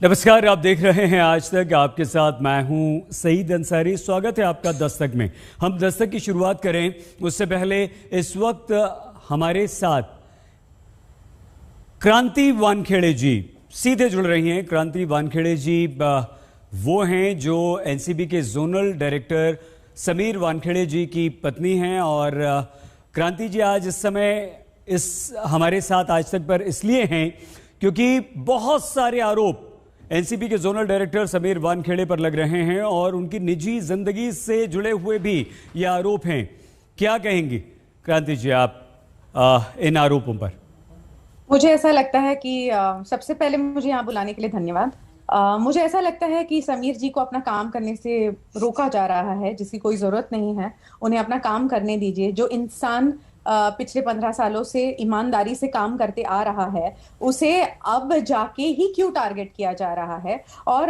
नमस्कार, आप देख रहे हैं आज तक। आपके साथ मैं हूं सईद अंसारी। स्वागत है आपका दस्तक में। हम दस्तक की शुरुआत करें उससे पहले इस वक्त हमारे साथ क्रांति वानखेड़े जी सीधे जुड़ रही हैं। क्रांति वानखेड़े जी वो हैं जो एनसीबी के जोनल डायरेक्टर समीर वानखेड़े जी की पत्नी हैं। और क्रांति जी आज इस समय हमारे साथ आज तक पर इसलिए हैं क्योंकि बहुत सारे आरोप एनसीबी के जोनल डायरेक्टर समीर वानखेड़े पर लग रहे हैं और उनकी निजी जिंदगी से जुड़े हुए भी ये आरोप हैं। क्या कहेंगी क्रांति जी आप इन आरोपों पर? मुझे ऐसा लगता है कि सबसे पहले मुझे यहाँ बुलाने के लिए धन्यवाद। मुझे ऐसा लगता है कि समीर जी को अपना काम करने से रोका जा रहा है, जिसकी कोई जरूरत नहीं है। उन्हें अपना काम करने दीजिए। जो इंसान पिछले 15 सालों से ईमानदारी से काम करते आ रहा है, उसे अब जाके ही क्यों टारगेट किया जा रहा है? और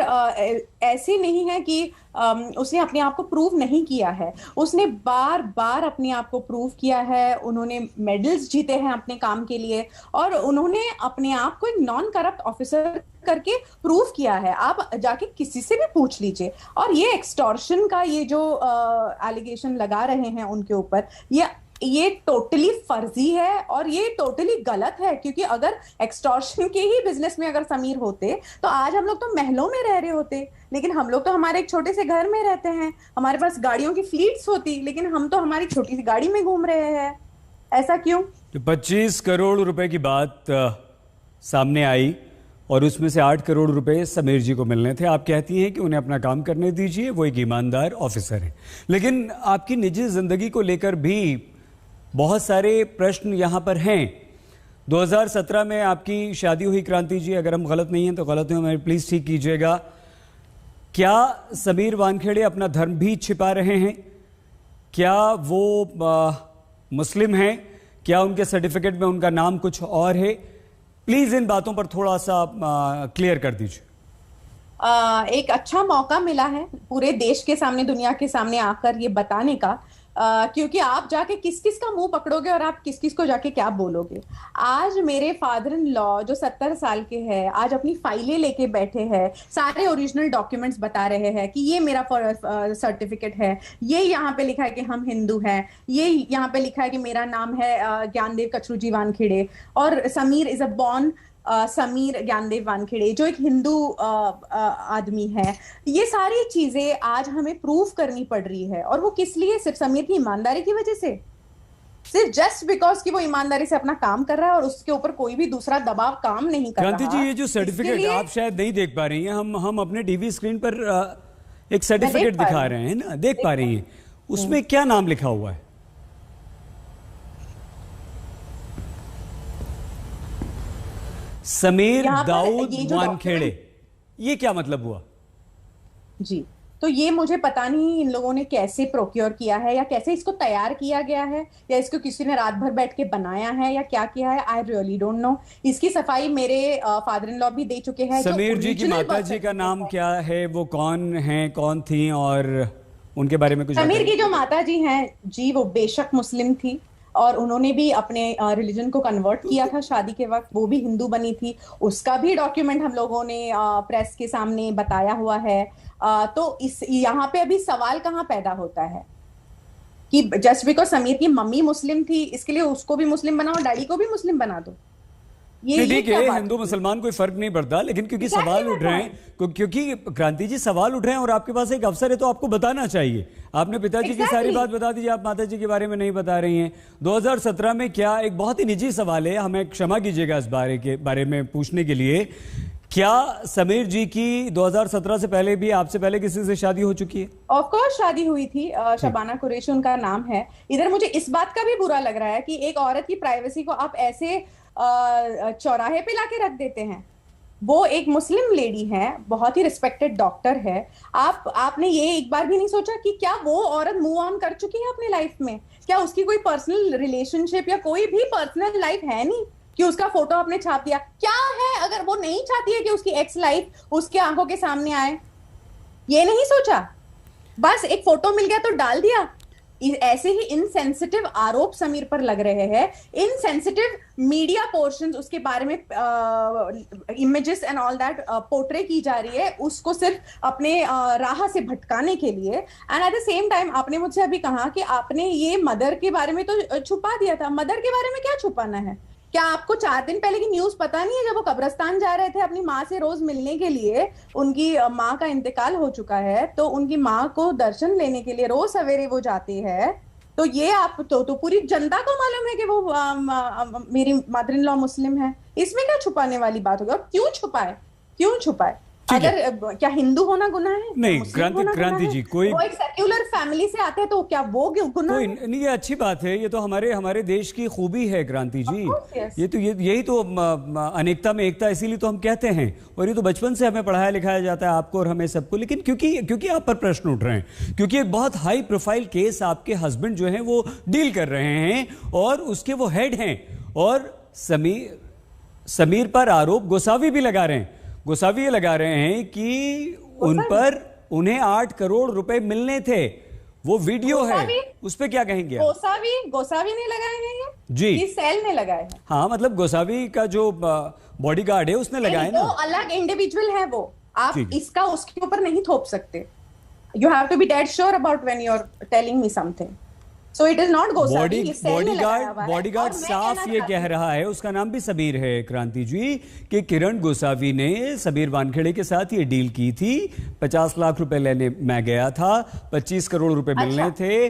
ऐसे नहीं है कि उसने अपने आप को प्रूव नहीं किया है। उसने बार बार अपने आप को प्रूव किया है। उन्होंने मेडल्स जीते हैं अपने काम के लिए और उन्होंने अपने आप को एक नॉन करप्ट ऑफिसर करके प्रूव किया है। आप जाके किसी से भी पूछ लीजिए। और ये एक्सटॉर्शन का ये जो एलिगेशन लगा रहे हैं उनके ऊपर, ये टोटली फर्जी है और ये टोटली गलत है। क्योंकि अगर एक्सटॉर्शन के ही बिजनेस में अगर समीर होते तो आज हम लोग तो महलों में रह रहे होते, लेकिन हम लोग तो हमारे एक छोटे से घर में रहते हैं। हमारे पास गाड़ियों की फ्लीट्स होती, लेकिन हम तो हमारी छोटी सी गाड़ी में घूम रहे हैं। ऐसा क्यों? तो 25 करोड़ रुपए की बात सामने आई और उसमें से 8 करोड़ रुपए समीर जी को मिलने थे। आप कहती हैं कि उन्हें अपना काम करने दीजिए, वो एक ईमानदार ऑफिसर हैं। लेकिन आपकी निजी जिंदगी को लेकर भी बहुत सारे प्रश्न यहां पर हैं। 2017 में आपकी शादी हुई क्रांति जी, अगर हम गलत नहीं हैं तो गलत हैं, हमें प्लीज ठीक कीजिएगा। क्या समीर वानखेड़े अपना धर्म भी छिपा रहे हैं? क्या वो मुस्लिम हैं? क्या उनके सर्टिफिकेट में उनका नाम कुछ और है? प्लीज इन बातों पर थोड़ा सा क्लियर कर दीजिए। एक अच्छा मौका मिला है पूरे देश के सामने, दुनिया के सामने आकर ये बताने का। क्योंकि आप जाके किस किस का मुंह पकड़ोगे और आप किस किस को जाके क्या बोलोगे? आज मेरे फादर इन लॉ जो 70 साल के हैं, आज अपनी फाइलें लेके बैठे हैं, सारे ओरिजिनल डॉक्यूमेंट्स बता रहे हैं कि ये मेरा सर्टिफिकेट है, ये यहाँ पे लिखा है कि हम हिंदू हैं, ये यहाँ पे लिखा है कि मेरा नाम है ज्ञानदेव कचरूजी वानखेड़े और Sameer is a born Sameer Gyandev Wankhede, जो एक हिंदू आदमी है। ये सारी चीजें आज हमें प्रूव करनी पड़ रही है। और वो किस लिए? सिर्फ समीर की ईमानदारी की वजह से, सिर्फ जस्ट बिकॉज कि वो ईमानदारी से अपना काम कर रहा है और उसके ऊपर कोई भी दूसरा दबाव काम नहीं कर रहा। क्रांति जी, ये जो सर्टिफिकेट आप शायद नहीं देख पा रही हैं, हम अपने टीवी स्क्रीन पर एक सर्टिफिकेट दिखा रहे हैं ना, देख पा रही हैं। उसमें क्या नाम लिखा हुआ है? समीर दाऊद वानखेड़े। ये क्या मतलब हुआ जी? तो ये मुझे पता नहीं इन लोगों ने कैसे प्रोक्योर किया है या कैसे इसको तैयार किया गया है, या इसको किसी ने रात भर बैठ के बनाया है या क्या किया है। I really don't know. इसकी सफाई मेरे फादर इन लॉ भी दे चुके हैं। समीर जी की माता जी का नाम क्या है? वो कौन है, कौन थी, और उनके बारे में कुछ? समीर की जो माता जी हैं जी, वो बेशक मुस्लिम थी और उन्होंने भी अपने रिलीजन को कन्वर्ट किया था शादी के वक्त। वो भी हिंदू बनी थी। उसका भी डॉक्यूमेंट हम लोगों ने प्रेस के सामने बताया हुआ है। तो इस यहाँ पे अभी सवाल कहाँ पैदा होता है कि जस्ट बिकॉज समीर की मम्मी मुस्लिम थी इसके लिए उसको भी मुस्लिम बनाओ, डैडी को भी मुस्लिम बना दो? ये ठीक है, हिंदू मुसलमान कोई फर्क नहीं पड़ता, लेकिन क्योंकि सवाल उठ रहे हैं, क्योंकि क्रांति जी सवाल उठ रहे हैं और आपके पास एक अवसर है तो आपको बताना चाहिए। आपने पिताजी की सारी बात बता दीजिए, आप माता जी के बारे में नहीं बता रही हैं। 2017 में क्या, एक बहुत ही निजी सवाल है, हमें क्षमा कीजिएगा इस बारे में पूछने के लिए, क्या समीर जी की 2017 से पहले भी, आपसे पहले किसी से शादी हो चुकी है? ऑफ कोर्स शादी हुई थी। शबाना कुरैशी उनका नाम है। इधर मुझे इस बात का भी बुरा लग रहा है कि एक औरत की प्राइवेसी को आप ऐसे चौराहे पे लाके रख देते हैं। वो एक मुस्लिम लेडी है, बहुत ही रिस्पेक्टेड डॉक्टर है। आपने ये एक बार भी नहीं सोचा कि क्या वो औरत मूव ऑन कर चुकी है अपने लाइफ में? क्या उसकी कोई पर्सनल रिलेशनशिप या कोई भी पर्सनल लाइफ है नहीं कि उसका फोटो आपने छाप दिया? क्या है अगर वो नहीं चाहती है कि उसकी एक्स लाइफ उसके आंखों के सामने आए? ये नहीं सोचा? बस एक फोटो मिल गया तो डाल दिया। ऐसे ही इनसेंसिटिव आरोप समीर पर लग रहे हैं, इनसेंसिटिव मीडिया पोर्शंस उसके बारे में images and all that portray की जा रही है उसको सिर्फ अपने राह से भटकाने के लिए। And at the same time आपने मुझसे अभी कहा कि आपने ये मदर के बारे में तो छुपा दिया था। मदर के बारे में क्या छुपाना है? क्या आपको 4 दिन पहले की न्यूज पता नहीं है? जब वो कब्रिस्तान जा रहे थे अपनी माँ से रोज मिलने के लिए, उनकी माँ का इंतकाल हो चुका है, तो उनकी माँ को दर्शन लेने के लिए रोज सवेरे वो जाते हैं। तो ये आप तो पूरी जनता को मालूम है कि वो मेरी मदर इन लॉ मुस्लिम है। इसमें क्या छुपाने वाली बात होगी? और क्यों छुपाए? क्यों छुपाए? अगर क्या हिंदू होना गुनाह है? नहीं क्रांति जी, कोई वो एक सेक्युलर फैमिली से आते हैं तो क्या वो गुनाह है? नहीं, ये अच्छी बात है, ये तो हमारे देश की खूबी है क्रांति जी। ये तो यही तो अनेकता में एकता, इसीलिए तो हम कहते हैं। और ये तो बचपन से हमें पढ़ाया लिखाया जाता है, आपको और हमें सबको। लेकिन क्योंकि आप पर प्रश्न उठ रहे हैं, क्योंकि एक बहुत हाई प्रोफाइल केस आपके हस्बैंड जो है वो डील कर रहे हैं और उसके वो हेड हैं, और समीर पर आरोप गोसावी भी लगा रहे हैं। गोसावी ये लगा रहे हैं कि उन्हें 8 करोड़ रुपए मिलने थे। वो वीडियो है, उस पे क्या कहेंगे? गोसावी ने लगाए हैं ये जी, सेल ने लगाए हैं। हाँ, मतलब गोसावी का जो बॉडीगार्ड है उसने लगाए ना। वो अलग इंडिविजुअल है वो, आप इसका उसके ऊपर नहीं थोप सकते। You have to be dead sure about when you are telling me something. So it is not Gosavi. Bodyguard साफ ये कह रहा है, उसका नाम भी समीर है क्रांति जी, कि किरण गोसावी ने समीर वानखेड़े के साथ ये डील की थी। 50 लाख रुपए लेने मैं गया था, 25 करोड़ रुपए मिलने थे,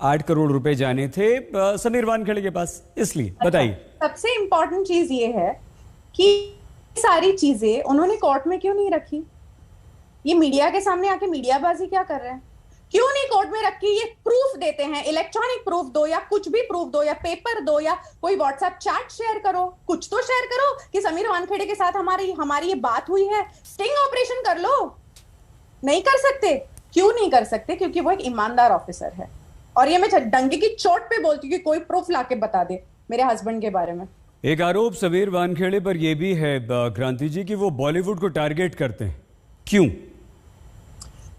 8 करोड़ रुपए जाने थे समीर वानखेड़े के पास। इसलिए बताइए, सबसे इंपॉर्टेंट चीज ये है कि सारी चीजें उन्होंने कोर्ट में क्यों नहीं रखी? ये मीडिया के सामने आके मीडियाबाजी क्या कर रहे हैं? क्यों नहीं कोर्ट में रखी? ये प्रूफ देते हैं, इलेक्ट्रॉनिक प्रूफ दो या कुछ भी प्रूफ दो या पेपर दो या कोई व्हाट्सएप चैट शेयर करो, कुछ तो शेयर करो कि समीर वानखेड़े के साथ हमारी ये बात हुई है। स्टिंग ऑपरेशन कर लो। नहीं कर सकते। क्यों नहीं कर सकते? क्योंकि वो एक ईमानदार ऑफिसर है। और ये मैं डंके की चोट पे बोलती हूँ कि कोई प्रूफ लाके बता दे मेरे हस्बैंड के बारे में। एक आरोप समीर वानखेड़े पर यह भी है क्रांति जी कि वो बॉलीवुड को टारगेट करते हैं। क्यों?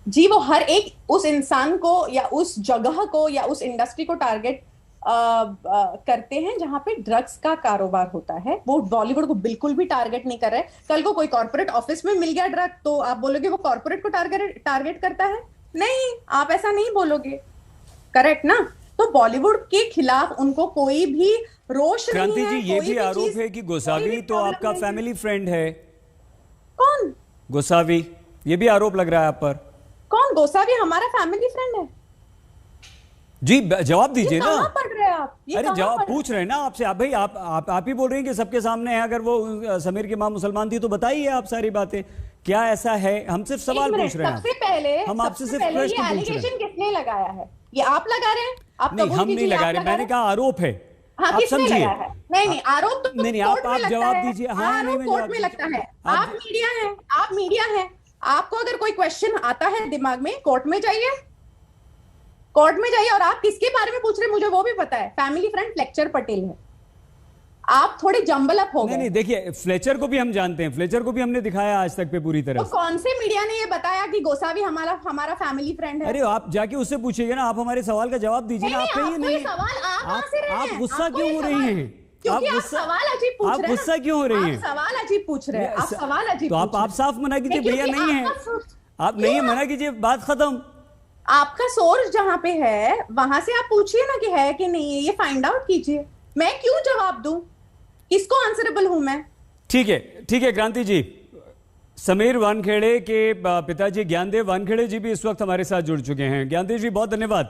जी, वो हर एक उस इंसान को या उस जगह को या उस इंडस्ट्री को टारगेट करते हैं जहां पे ड्रग्स का कारोबार होता है। वो बॉलीवुड को बिल्कुल भी टारगेट नहीं कर रहे। कल को कोई कॉर्पोरेट ऑफिस में मिल गया ड्रग तो आप बोलोगे वो कॉर्पोरेट को टारगेट करता है? नहीं, आप ऐसा नहीं बोलोगे। करेक्ट ना? तो बॉलीवुड के खिलाफ उनको कोई भी रोष नहीं है। क्रांति जी, ये भी आरोप है कि गोसावी तो आपका फैमिली फ्रेंड है। कौन गोसावी? ये भी आरोप लग रहा है आप पर। कौन गोसावी हमारा फैमिली फ्रेंड है? जी जवाब दीजिए ना। कहां पढ़ रहे हैं आप? अरे जवाब पूछ रहे हैं ना आपसे। आप भाई आप ही बोल रहे हैं कि सबके सामने है। अगर वो समीर की मां मुसलमान थी तो बताइए आप सारी बातें। क्या ऐसा है? हम सिर्फ सवाल पूछ रहे हैं। सबसे पहले हम आपसे सिर्फ प्रश्न पूछ रहे हैं। एलिगेशन किसने लगाया है? ये आप लगा रहे हैं? आप नहीं, हम नहीं लगा रहे। मैंने कहा आरोप है। हाँ, आप समझिए। नहीं, आरोप तो नहीं, आप जवाब दीजिए। हाँ, आरोप कोर्ट में लगता है। आप मीडिया हैं। आपको अगर कोई क्वेश्चन आता है दिमाग में, कोर्ट में जाइए और आप किसके बारे में पूछ रहे हैं मुझे वो भी पता है। फैमिली फ्रेंड फ्लेक्चर पटेल है। आप थोड़े जंबल अप हो गए। नहीं, देखिए, फ्लेचर को भी हम जानते हैं। फ्लेचर को भी हमने दिखाया आज तक पे पूरी तरह तो कौन से मीडिया ने ये बताया कि गोसावी हमारा फैमिली फ्रेंड है? अरे आप जाके उससे पूछिएगा ना। आप हमारे सवाल का जवाब दीजिए ना। आप गुस्सा क्यों हो रही हैं? क्योंकि आप सवाल अजीब पूछ रहे हैं। आप गुस्सा क्यों हो रही हैं? सवाल अजीब पूछ रहे हैं। आप सवाल अजीब तो आप साफ मना कीजिए भैया, नहीं है। आप नहीं मना कीजिए, बात खत्म। आपका सोर्स जहां पे है वहां से आप पूछिए ना कि है कि नहीं है। ये फाइंड आउट कीजिए। मैं क्यों जवाब दूं? किसको आंसरेबल हूं मैं? ठीक है क्रांति जी। समीर वानखेड़े के पिताजी ज्ञानदेव वानखेड़े जी भी इस वक्त हमारे साथ जुड़ चुके हैं। ज्ञानदेव जी, बहुत धन्यवाद।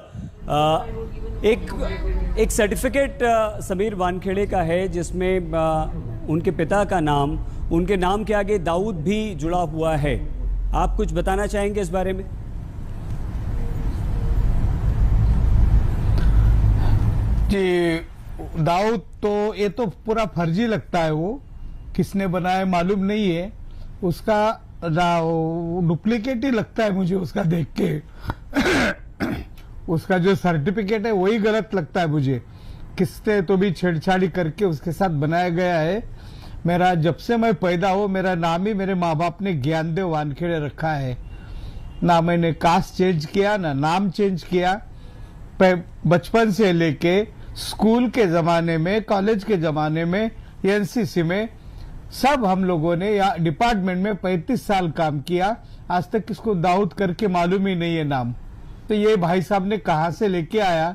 एक सर्टिफिकेट समीर वानखेड़े का है जिसमें उनके पिता का नाम, उनके नाम के आगे दाऊद भी जुड़ा हुआ है। आप कुछ बताना चाहेंगे इस बारे में? जी, दाऊद तो ये तो पूरा फर्जी लगता है। वो किसने बनाया मालूम नहीं है। उसका डुप्लीकेट ही लगता है मुझे उसका देख के। उसका जो सर्टिफिकेट है वही गलत लगता है मुझे। किसने तो भी छेड़छाड़ी करके उसके साथ बनाया गया है। मेरा जब से मैं पैदा हो मेरा नाम ही मेरे माँ बाप ने ज्ञानदेव वानखेड़े रखा है। ना मैंने कास्ट चेंज किया ना नाम चेंज किया। बचपन से लेके स्कूल के जमाने में, कॉलेज के जमाने में, एनसीसी में सब हम लोगों ने या डिपार्टमेंट में 35 साल काम किया। आज तक किसको दाऊद करके मालूम ही नहीं है नाम। तो ये भाई साहब ने कहां से लेके आया।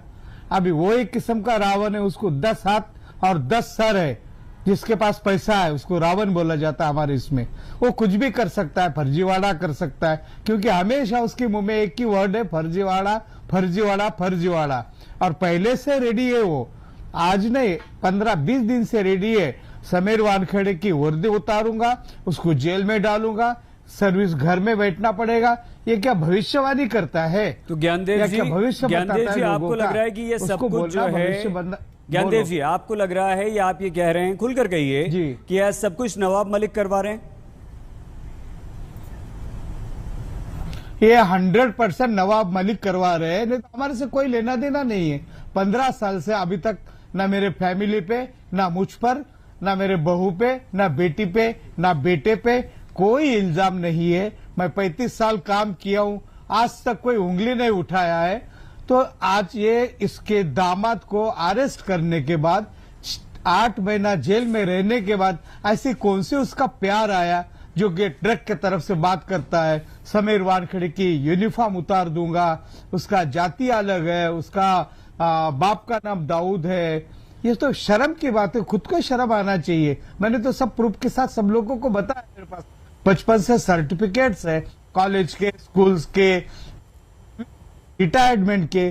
अभी वो एक किस्म का रावण है, उसको 10 हाथ और 10 सर है। जिसके पास पैसा है उसको रावण बोला जाता है हमारे इसमें। वो कुछ भी कर सकता है, फर्जीवाड़ा कर सकता है, क्योंकि हमेशा उसके मुंह में एक ही वर्ड है, फर्जीवाड़ा फर्जीवाड़ा फर्जीवाड़ा। और पहले से रेडी है वो, आज नहीं 15-20 दिन से रेडी है। समीर वानखेड़े की वर्दी उतारूंगा, उसको जेल में डालूंगा, सर्विस घर में बैठना पड़ेगा। ये क्या भविष्यवाणी करता है? तो ज्ञानदेव जी, ज्ञानदेव जी आपको लग रहा है कि ये सब कुछ जो है, ज्ञानदेव जी आपको लग रहा है या आप ये कह रहे हैं, खुलकर कहिए कि यह सब कुछ नवाब मलिक करवा रहे हैं? ये 100% नवाब मलिक करवा रहे हैं, नहीं तो हमारे से कोई लेना देना नहीं है। 15 साल से अभी तक ना मेरे फैमिली पे, ना मुझ पर, ना मेरे बहू पे, ना बेटी पे, ना बेटे पे कोई इल्जाम नहीं है। मैं 35 साल काम किया हूं, आज तक कोई उंगली नहीं उठाया है। तो आज ये इसके दामाद को अरेस्ट करने के बाद, 8 महीना जेल में रहने के बाद ऐसी कौन सी उसका प्यार आया जो कि ट्रक के तरफ से बात करता है, समीर वानखेड़े की यूनिफॉर्म उतार दूंगा, उसका जाति अलग है, उसका बाप का नाम दाऊद है। ये तो शर्म की बात है, खुद को शर्म आना चाहिए। मैंने तो सब प्रूफ के साथ सब लोगों को बताया, मेरे पास बचपन से सर्टिफिकेट्स है, कॉलेज के, स्कूल्स के, रिटायरमेंट के।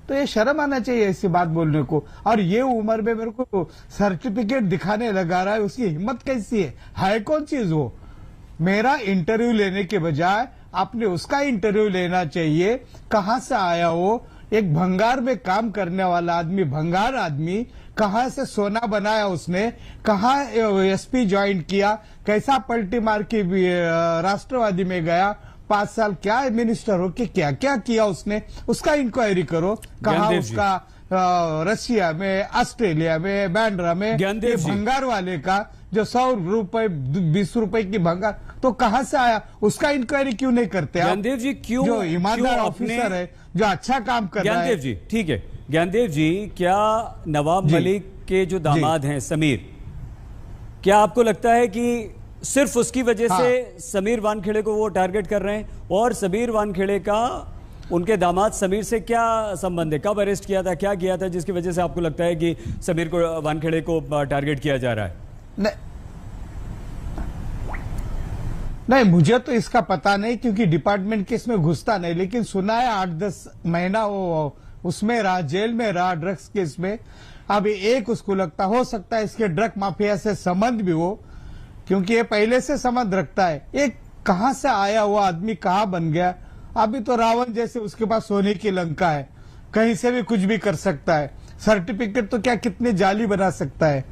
तो ये शर्म आना चाहिए ऐसी बात बोलने को। और ये उम्र में मेरे को सर्टिफिकेट दिखाने लगा रहा है, उसकी हिम्मत कैसी है कौन चीज वो? मेरा इंटरव्यू लेने के बजाय आपने उसका इंटरव्यू लेना चाहिए। कहां से आया वो? एक भंगार में काम करने वाला आदमी, भंगार आदमी, कहां से सोना बनाया उसने, कहां एसपी ज्वाइन किया, कैसा पलटी मार के राष्ट्रवादी में गया, 5 साल क्या मिनिस्टर हो के क्या क्या किया उसने, उसका इंक्वायरी करो। कहां उसका रशिया में, ऑस्ट्रेलिया में, बैंड्रा में, ये भंगार वाले का जो 100 रुपए 20 रुपए की भंगार, तो कहां से आया उसका इंक्वायरी क्यों नहीं करते? ज्ञानदेव जी क्यों, जो ईमानदार ऑफिसर है, जो अच्छा काम कर रहा है। ज्ञानदेव जी ठीक है, ज्ञानदेव जी क्या नवाब मलिक के जो दामाद हैं समीर, क्या आपको लगता है कि सिर्फ उसकी वजह से समीर वानखेड़े को वो टारगेट कर रहे हैं? और समीर वानखेड़े का उनके दामाद समीर से क्या संबंध है? कब अरेस्ट किया था, क्या किया था जिसकी वजह से आपको लगता है कि समीर को, वानखेड़े को टारगेट किया जा रहा है? नहीं, मुझे तो इसका पता नहीं, क्योंकि डिपार्टमेंट के इसमें घुसता नहीं, लेकिन सुना है 8-10 महीना वो उसमें रहा, जेल में रहा ड्रग्स केस में। अभी एक उसको लगता हो सकता है इसके ड्रग माफिया से संबंध भी हो, क्योंकि ये पहले से संबंध रखता है। एक कहां से आया हुआ आदमी कहां बन गया? अभी तो रावण जैसे उसके पास सोने की लंका है, कहीं से भी कुछ भी कर सकता है। सर्टिफिकेट तो क्या कितने जाली बना सकता है।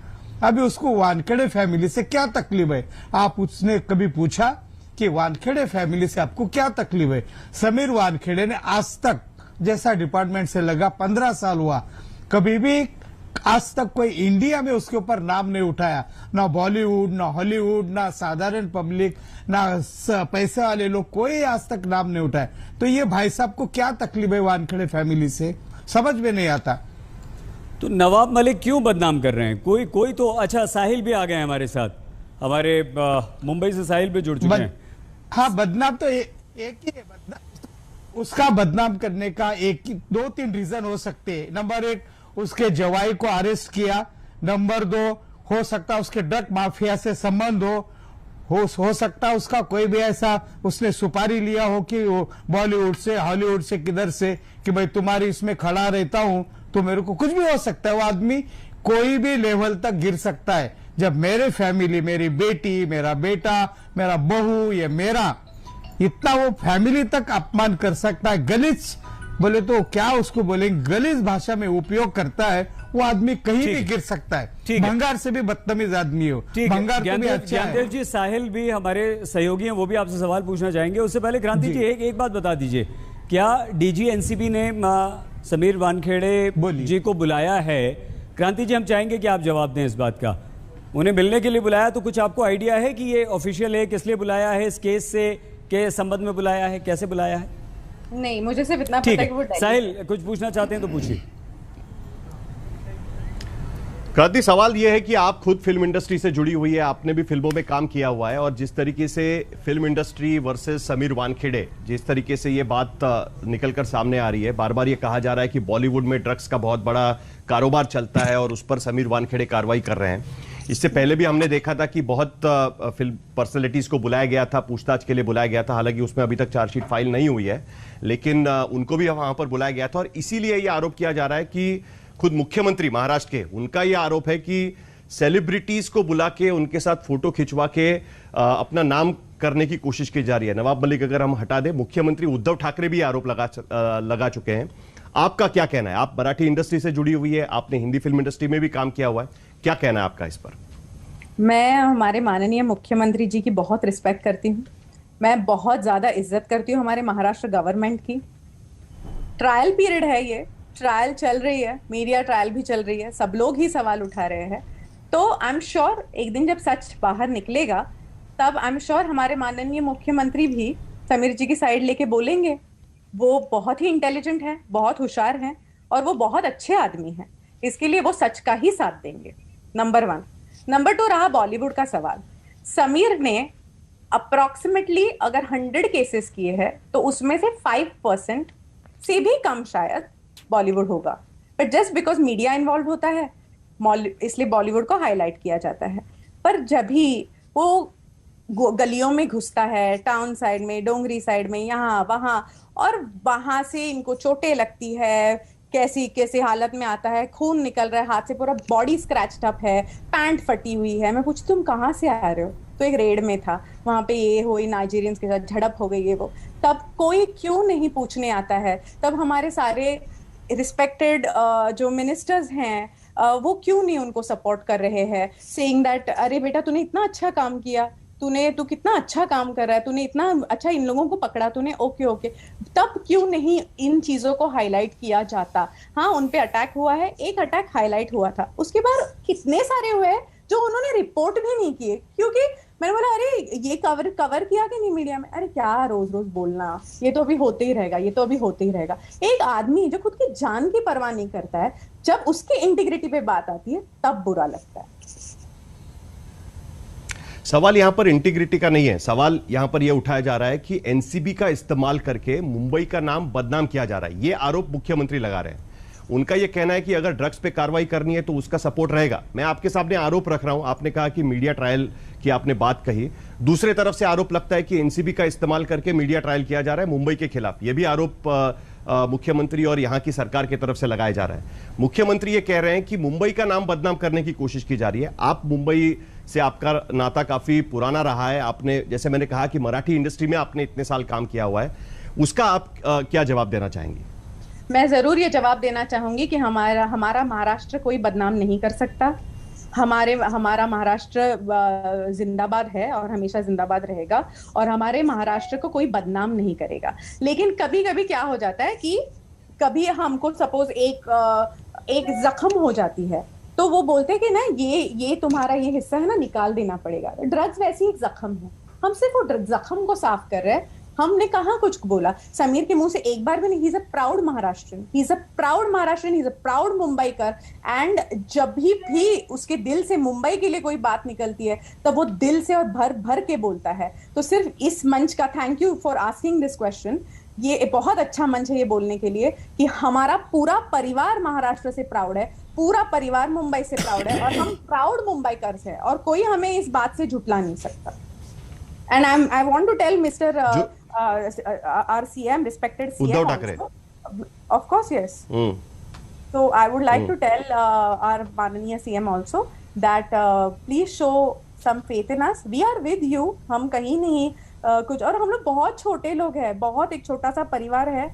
अभी उसको वानखेड़े फैमिली से क्या तकलीफ है? आप उसने कभी पूछा कि वानखेड़े फैमिली से आपको क्या तकलीफ है? समीर वानखेड़े ने आज तक, जैसा डिपार्टमेंट से लगा 15 साल हुआ, कभी भी आज तक कोई इंडिया में उसके ऊपर नाम नहीं उठाया। ना बॉलीवुड, ना हॉलीवुड, ना साधारण पब्लिक, ना पैसे वाले लोग, कोई आज तक नाम नहीं उठाया। तो ये भाई साहब को क्या तकलीफ है वानखेड़े फैमिली से, समझ में नहीं आता। तो नवाब मलिक क्यों बदनाम कर रहे हैं? कोई तो अच्छा, साहिल भी आ गए हमारे साथ, हमारे मुंबई से साहिल भी जुड़ चुके हैं। हाँ, बदनाम तो एक ही है। उसका बदनाम करने का 2-3 रीजन हो सकते हैं। नंबर 1, उसके जवाई को अरेस्ट किया। नंबर 2, हो सकता है उसके ड्रग माफिया से संबंध हो सकता है उसका कोई भी ऐसा उसने सुपारी लिया हो कि वो बॉलीवुड से, हॉलीवुड से, किधर से, कि भाई तुम्हारी इसमें खड़ा रहता हूं तो मेरे को कुछ भी हो सकता है। वो आदमी कोई भी लेवल तक गिर सकता है। जब मेरे फैमिली, मेरी बेटी, मेरा बेटा, मेरा बहू, ये मेरा, इतना वो फैमिली तक अपमान कर सकता है, गलीज बोले तो क्या उसको बोलेंगे, गलीज भाषा में उपयोग करता है, वो आदमी कहीं भी गिर सकता है। भंगार से भी बदतमीज आदमी हो, भंगार तो भी अच्छा है। ज्ञानदेव जी, साहिल भी हमारे सहयोगी हैं, वो भी आपसे सवाल पूछना चाहेंगे। उससे पहले क्रांति जी एक बात बता दीजिए, क्या डीजी एनसीबी ने समीर वानखेड़े जी को बुलाया है? क्रांति जी, हम चाहेंगे कि आप जवाब दें इस बात का। उन्हें मिलने के लिए बुलाया, तो कुछ आपको आइडिया है कि ये ऑफिशियल है, किस लिए बुलाया है, इस केस से के संबंध में बुलाया है, कैसे बुलाया है? नहीं, मुझे सिर्फ इतना ठीक पता है कि वो है। साहिल कुछ पूछना चाहते हैं तो पूछिए। क्रांति, सवाल यह है कि आप खुद फिल्म इंडस्ट्री से जुड़ी हुई है, आपने भी फिल्मों में काम किया हुआ है, और जिस तरीके से film industry versus Sameer Wankhede, जिस तरीके से ये बात निकलकर सामने आ रही है, बार बार ये कहा जा रहा है कि बॉलीवुड में ड्रग्स का बहुत बड़ा कारोबार चलता है और उस पर समीर वानखेड़े कार्रवाई कर रहे हैं। इससे पहले भी हमने देखा था कि बहुत फिल्म पर्सनैलिटीज को बुलाया गया था, पूछताछ के लिए बुलाया गया था, हालांकि उसमें अभी तक चार्जशीट फाइल नहीं हुई है, लेकिन उनको भी वहां पर बुलाया गया था। और इसीलिए यह आरोप किया जा रहा है कि खुद मुख्यमंत्री महाराष्ट्र के, उनका यह आरोप है कि सेलिब्रिटीज को बुला के उनके साथ फोटो खिंचवा के अपना नाम करने की कोशिश की जा रही है। नवाब मलिक अगर हम हटा दें, मुख्यमंत्री उद्धव ठाकरे भी आरोप लगा चुके हैं। आपका क्या कहना है? आप मराठी इंडस्ट्री से जुड़ी हुई है, आपने हिंदी फिल्म इंडस्ट्री में भी काम किया हुआ है, क्या कहना है आपका इस पर? मैं हमारे माननीय मुख्यमंत्री जी की बहुत रिस्पेक्ट करती हूँ। मैं बहुत ज्यादा इज्जत करती हूँ हमारे महाराष्ट्र गवर्नमेंट की। ट्रायल पीरियड है, ये ट्रायल चल रही है, मीडिया ट्रायल भी चल रही है, सब लोग ही सवाल उठा रहे हैं। तो आई एम श्योर एक दिन जब सच बाहर निकलेगा, तब आई एम श्योर हमारे माननीय मुख्यमंत्री भी समीर जी की साइड लेके बोलेंगे। वो बहुत ही इंटेलिजेंट है, बहुत होशियार हैं, और वो बहुत अच्छे आदमी हैं, इसके लिए वो सच का ही साथ देंगे। नंबर 1। नंबर 2 रहा बॉलीवुड का सवाल। समीर ने अप्रोक्सीमेटली अगर 100 केसेस किए हैं तो उसमें से 5% से भी कम शायद बॉलीवुड होगा, but just because media involve होता है इसलिए बॉलीवुड को हाईलाइट किया जाता है। पर जब भी वो गलियों में घुसता है, टाउन साइड में, डोंगरी साइड में, यहाँ वहां, और वहां से इनको चोटें लगती है, कैसी कैसी हालत में आता है, खून निकल रहा है हाथ से, पूरा बॉडी स्क्रैच्ड अप है, पैंट फटी हुई है। मैं पूछती तुम कहाँ से आ रहे हो? तो एक रेड में था, वहां पे ये हुई, नाइजीरियंस के साथ झड़प हो गई है वो। तब कोई क्यों नहीं पूछने आता है? तब हमारे सारे रिस्पेक्टेड जो मिनिस्टर्स हैं वो क्यों नहीं उनको सपोर्ट कर रहे हैं, सेइंग दैट अरे बेटा तूने इतना अच्छा काम किया, तू कितना अच्छा काम कर रहा है, तूने इतना अच्छा इन लोगों को पकड़ा तूने, ओके ओके। तब क्यों नहीं इन चीजों को हाईलाइट किया जाता? हाँ, उन पे अटैक हुआ है, एक अटैक हाईलाइट हुआ था, उसके बाद कितने सारे हुए जो उन्होंने रिपोर्ट भी नहीं किए, क्योंकि मैंने बोला अरे ये कवर किया कि नहीं मीडिया में? अरे क्या रोज रोज बोलना, ये तो अभी होते ही रहेगा, ये तो अभी होते ही रहेगा। एक आदमी जो खुद की जान की परवाह नहीं करता है, जब उसकी इंटीग्रिटी पे बात आती है तब बुरा लगता है। सवाल यहां पर इंटीग्रिटी का नहीं है, सवाल यहां पर यह उठाया जा रहा है कि एनसीबी का इस्तेमाल करके मुंबई का नाम बदनाम किया जा रहा है। यह आरोप मुख्यमंत्री लगा रहे हैं। उनका यह कहना है कि अगर ड्रग्स पे कार्रवाई करनी है तो उसका सपोर्ट रहेगा। मैं आपके सामने आरोप रख रहा हूं, आपने कहा कि मीडिया ट्रायल की आपने बात कही, दूसरे तरफ से आरोप लगता है कि एनसीबी का इस्तेमाल करके मीडिया ट्रायल किया जा रहा है मुंबई के खिलाफ। यह भी आरोप मुख्यमंत्री और यहां की सरकार की तरफ से लगाया जा रहा है। मुख्यमंत्री ये कह रहे हैं कि मुंबई का नाम बदनाम करने की कोशिश की जा रही है। आप मुंबई से आपका नाता काफी पुराना रहा है, आपने जैसे मैंने कहा कि मराठी इंडस्ट्री में आपने इतने साल काम किया हुआ है, उसका आप क्या जवाब देना चाहेंगी? मैं जरूर ये जवाब देना चाहूंगी कि हमारा महाराष्ट्र कोई बदनाम नहीं कर सकता। हमारा महाराष्ट्र जिंदाबाद है और हमेशा जिंदाबाद रहेगा, और हमारे महाराष्ट्र को कोई बदनाम नहीं करेगा। लेकिन कभी कभी क्या हो जाता है कि कभी हमको सपोज एक जख्म हो जाती है, तो वो बोलते हैं कि ना ये तुम्हारा ये हिस्सा है ना, निकाल देना पड़ेगा। ड्रग्स वैसी एक जख्म है, हम सिर्फ वो जख्म को साफ कर रहे हैं। हमने कहाँ कुछ बोला? समीर के मुंह से एक बार भी नहीं। He is a proud Maharashtrian, he is a proud Maharashtrian, he is a proud Mumbaikar. And जब भी उसके दिल से मुंबई के लिए कोई बात निकलती है, तब वो दिल से और भर भर के बोलता है। तो सिर्फ इस मंच का thank you for asking this question. ये बहुत अच्छा मंच है ये बोलने के लिए कि हमारा पूरा परिवार महाराष्ट्र से प्राउड है, पूरा परिवार मुंबई से प्राउड है, और हम प्राउड मुंबईकर्स हैं, और कोई हमें इस बात से झुटला नहीं सकता। And I want to tell mister our CM, respected CM Uddhav Thackeray. Of course, yes. So I would like to tell our Mananiya CM also that please show some faith in us. We are with you. हम कहीं नहीं कुछ, और हम लोग बहुत छोटे लोग हैं, बहुत एक छोटा सा परिवार है।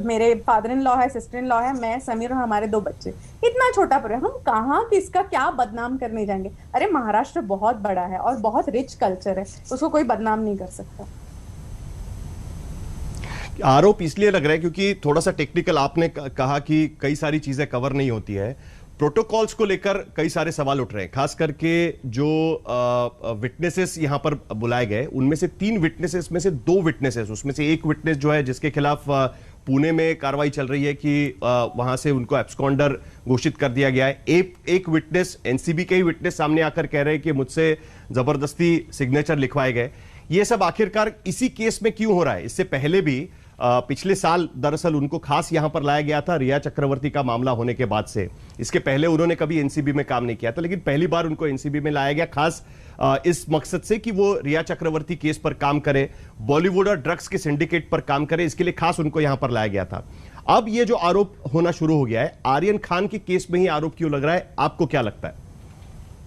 मेरे फादर इन लॉ है, सिस्टर इन लॉ है, मैं, समीर और हमारे 2 बच्चे, इतना छोटा परिवार। हम कहाँ किसका क्या बदनाम करने जाएंगे? अरे महाराष्ट्र बहुत बड़ा है और बहुत रिच कल्चर है, उसको कोई बदनाम नहीं कर सकता। आरोप इसलिए लग रहा है क्योंकि थोड़ा सा टेक्निकल, आपने कहा कि कई सारी चीजें कवर नहीं होती है, प्रोटोकॉल्स को लेकर कई सारे सवाल उठ रहे हैं, खास करके जो विटनेसेस यहां पर बुलाए गए उनमें से 3 विटनेसेस में से 2 विटनेसेस, उसमें से एक विटनेस जो है जिसके खिलाफ पुणे में कार्रवाई चल रही है कि वहां से उनको एब्सकॉन्डर घोषित कर दिया गया है। एक विटनेस एनसीबी के ही विटनेस सामने आकर कह रहे हैं कि मुझसे जबरदस्ती सिग्नेचर लिखवाए गए। ये सब आखिरकार इसी केस में क्यों हो रहा है? इससे पहले भी पिछले साल दरअसल उनको खास यहां पर लाया गया था रिया चक्रवर्ती का मामला होने के बाद से। इसके पहले उन्होंने कभी एनसीबी में काम नहीं किया था, लेकिन पहली बार उनको एनसीबी में लाया गया खास इस मकसद से कि वो रिया चक्रवर्ती केस पर काम करे, बॉलीवुड और ड्रग्स के सिंडिकेट पर काम करे, इसके लिए खास उनको यहां पर लाया गया था। अब ये जो आरोप होना शुरू हो गया है, आर्यन खान के केस में ही आरोप क्यों लग रहा है, आपको क्या लगता है?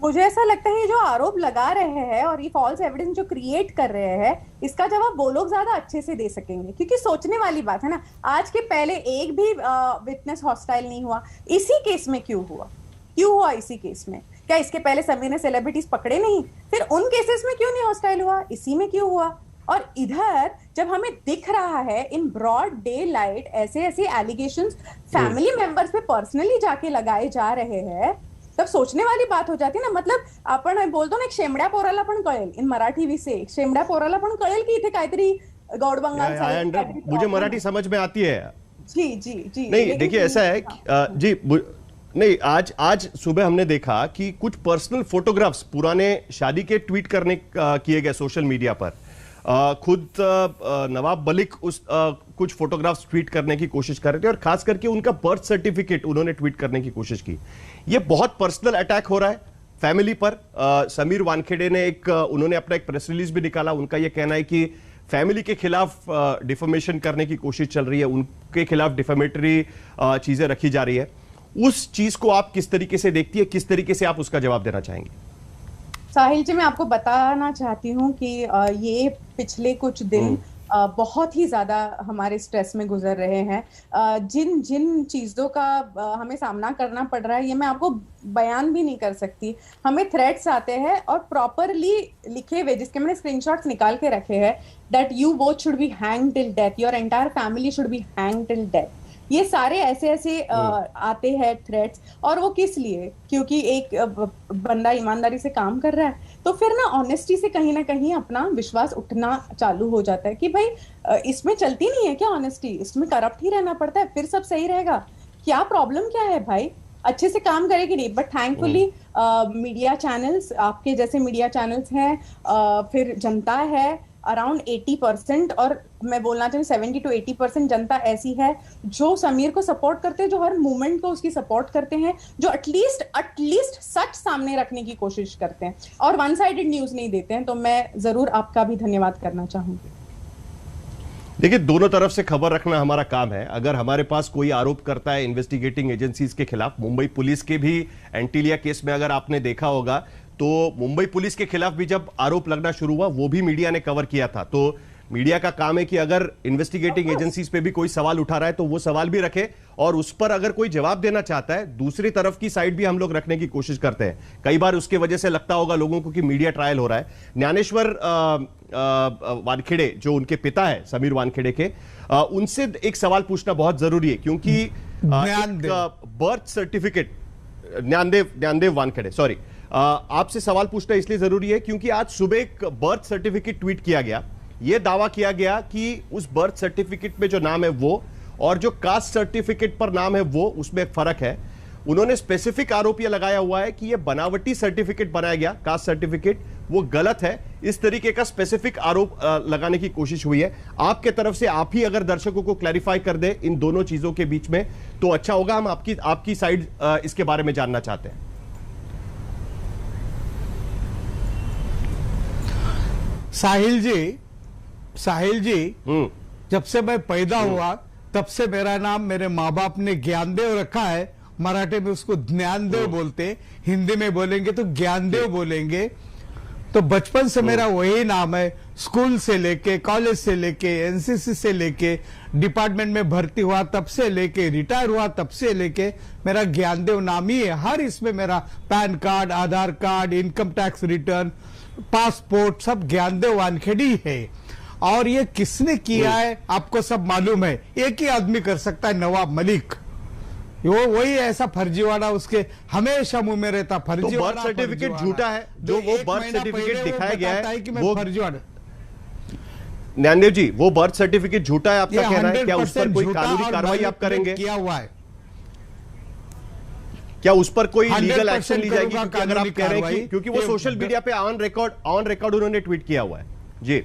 मुझे ऐसा लगता है ये जो आरोप लगा रहे हैं और ये फॉल्स एविडेंस जो क्रिएट कर रहे हैं, इसका जवाब वो लोग ज्यादा अच्छे से दे सकेंगे, क्योंकि सोचने वाली बात है ना, आज के पहले एक भी विटनेस हॉस्टाइल नहीं हुआ, इसी केस में क्यों हुआ इसी केस में? क्या इसके पहले समीर ने सेलिब्रिटीज पकड़े नहीं? फिर उन केसेस में क्यों नहीं हॉस्टाइल हुआ, इसी में क्यों हुआ? और इधर जब हमें दिख रहा है इन ब्रॉड डे लाइट ऐसे एलिगेशंस फैमिली मेंबर्स पे पर्सनली जाके लगाए जा रहे हैं, तब सोचने वाली बात हो जाती है ना। मतलब आपण बोलतो ना, एक शेमड्या पोराला पण कळेल, इन मराठी विषय शेमड्या पोराला पण कळेल की इथे काहीतरी गौड बंगाल। मुझे मराठी समझ में आती है। जी जी जी। नहीं देखिए, ऐसा है जी नहीं, आज सुबह हमने देखा कि कुछ पर्सनल फोटोग्राफ्स पुराने शादी के ट्वीट करने किए गए सोशल मीडिया पर। खुद नवाब मलिक उस कुछ फोटोग्राफ्स ट्वीट करने की कोशिश कर रहे थे और खास करके उनका बर्थ सर्टिफिकेट उन्होंने ट्वीट करने की कोशिश की। ये बहुत पर्सनल अटैक हो रहा है फैमिली पर। समीर वानखेड़े ने उन्होंने अपना एक प्रेस रिलीज भी निकाला। उनका यह कहना है कि फैमिली के खिलाफ डिफेमेशन करने की कोशिश चल रही है, उनके खिलाफ डिफेमेटरी चीजें रखी जा रही है। उस चीज को आप किस तरीके से देखती है, किस तरीके से आप उसका जवाब देना चाहेंगे? साहिल जी, मैं आपको बताना चाहती हूँ कि ये पिछले कुछ दिन बहुत ही ज्यादा हमारे स्ट्रेस में गुजर रहे हैं। जिन जिन चीजों का हमें सामना करना पड़ रहा है, ये मैं आपको बयान भी नहीं कर सकती। हमें थ्रेट्स आते हैं और प्रॉपरली लिखे हुए, जिसके मैंने स्क्रीनशॉट्स निकाल के रखे हैं, that you both should be hang till death, your entire family should be hang till death. ये सारे ऐसे आते हैं थ्रेट्स, और वो किस लिए? क्योंकि एक बंदा ईमानदारी से काम कर रहा है, तो फिर ना ऑनेस्टी से कहीं ना कहीं अपना विश्वास उठना चालू हो जाता है कि भाई इसमें चलती नहीं है क्या ऑनेस्टी, इसमें करप्ट ही रहना पड़ता है, फिर सब सही रहेगा क्या? प्रॉब्लम क्या है भाई? अच्छे से काम करेगी नहीं। बट थैंकफुली मीडिया चैनल्स, आपके जैसे मीडिया चैनल्स हैं, फिर जनता है अराउंड 80%, और मैं बोलना चाहूँ 70 to 80% जनता ऐसी है जो समीर को सपोर्ट करते हैं, जो हर मूवमेंट को उसकी सपोर्ट करते हैं, जो एटलीस्ट सच सामने रखने की कोशिश करते हैं और वन साइडेड न्यूज नहीं देते हैं। तो मैं जरूर आपका भी धन्यवाद करना चाहूंगी। देखिए, दोनों तरफ से खबर रखना हमारा काम है। अगर हमारे पास कोई आरोप करता है इन्वेस्टिगेटिंग एजेंसीज के खिलाफ, मुंबई पुलिस के भी एंटीलिया केस में अगर आपने देखा होगा, तो मुंबई पुलिस के खिलाफ भी जब आरोप लगना शुरू हुआ, वो भी मीडिया ने कवर किया था। तो मीडिया का काम है कि अगर इन्वेस्टिगेटिंग एजेंसीज पे भी कोई सवाल उठा रहा है तो वो सवाल भी रखे, और उस पर अगर कोई जवाब देना चाहता है, दूसरी तरफ की साइड भी हम लोग रखने की कोशिश करते हैं। कई बार उसके वजह से लगता होगा लोगों को कि मीडिया ट्रायल हो रहा है। ज्ञानेश्वर वानखेड़े, जो उनके पिता है समीर वानखेड़े के, उनसे एक सवाल पूछना बहुत जरूरी है, क्योंकि birth certificate, Gyandev Wankhede, sorry, आपसे सवाल पूछना इसलिए जरूरी है क्योंकि आज सुबह एक बर्थ सर्टिफिकेट ट्वीट किया गया। यह दावा किया गया कि उस बर्थ सर्टिफिकेट में जो नाम है वो, और जो कास्ट सर्टिफिकेट पर नाम है वो, उसमें एक फर्क है। उन्होंने स्पेसिफिक आरोप यह लगाया हुआ है कि यह बनावटी सर्टिफिकेट बनाया गया, कास्ट सर्टिफिकेट, वो गलत है। इस तरीके का स्पेसिफिक आरोप लगाने की कोशिश हुई है। आपके तरफ से आप ही अगर दर्शकों को क्लैरिफाई कर दे इन दोनों चीजों के बीच में, तो अच्छा होगा। हम आपकी साइड इसके बारे में जानना चाहते हैं। साहिल जी, जब से मैं पैदा हुआ तब से मेरा नाम मेरे माँ बाप ने ज्ञानदेव रखा है। मराठी में उसको ज्ञानदेव बोलते, हिंदी में बोलेंगे तो ज्ञानदेव बोलेंगे। तो बचपन से मेरा वही नाम है। स्कूल से लेके, कॉलेज से लेके, एनसीसी से लेके, डिपार्टमेंट में भर्ती हुआ तब से लेके, रिटायर हुआ तब से लेके मेरा ज्ञानदेव नाम ही है। हर इसमें मेरा PAN card, Aadhaar card, income tax return, passport सब ज्ञानदेव वानखेड़ी है। और ये किसने किया है आपको सब मालूम है। एक ही आदमी कर सकता है, नवाब मलिक। वो वही ऐसा फर्जीवाड़ा उसके हमेशा मुंह में रहता। तो फर्जीवाड़ा बर्थ सर्टिफिकेट झूठा है, जो वो बर्थ सर्टिफिकेट दिखाया गया है कि मैं वो फर्जीवाड़ा। ज्ञानदेव जी, वो बर्थ सर्टिफिकेट झूठा है आपका कहना है, क्या उस पर कोई 100% कानूनी कार्रवाई आप करेंगे? किया हुआ है, क्या उस पर कोई लीगल एक्शन ली जाएगी? करूंगा क्योंकि अगर आप कह रहे हैं कि क्योंकि वो ये सोशल मीडिया पे ऑन रिकॉर्ड उन्होंने ट्वीट किया हुआ है जी।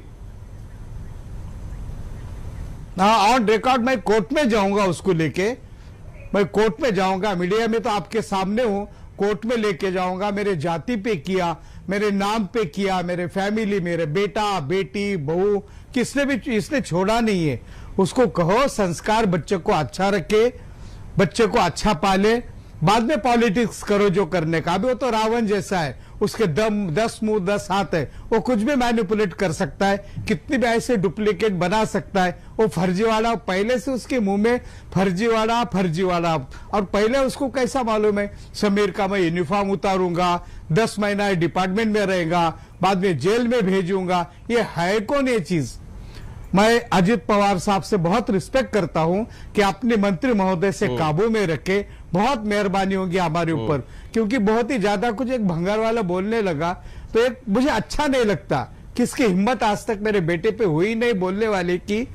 हाँ, ऑन रिकॉर्ड मैं कोर्ट में जाऊंगा, उसको लेके मैं कोर्ट में जाऊंगा। मीडिया में तो आपके सामने हूं, कोर्ट में लेके जाऊंगा। मेरे जाति पे किया, मेरे नाम पे किया, मेरे फैमिली, मेरे बेटा बेटी बहू, किसने भी इसने छोड़ा नहीं है। उसको कहो संस्कार बच्चे को अच्छा रखे, बच्चे को अच्छा पाले, बाद में पॉलिटिक्स करो जो करने का। अभी वो तो रावण जैसा है, उसके 10 मुंह 10 हाथ है, वो कुछ भी मैनिपुलेट कर सकता है, कितनी भी ऐसे डुप्लीकेट बना सकता है। वो फर्जीवाड़ा पहले से उसके मुंह में फर्जीवाड़ा। और पहले उसको कैसा मालूम है समीर का मैं यूनिफॉर्म उतारूंगा, 10 महीना डिपार्टमेंट में रहेगा, बाद में जेल में भेजूंगा। ये है कौन ये चीज? मैं अजित पवार साहब से बहुत रिस्पेक्ट करता हूं कि अपने मंत्री महोदय से काबू में रखे, बहुत मेहरबानी होगी हमारे ऊपर, क्योंकि बहुत ही ज्यादा कुछ एक भंगार वाला बोलने लगा तो एक मुझे अच्छा नहीं लगता। किसकी हिम्मत आज तक मेरे बेटे पे हुई नहीं बोलने वाले की।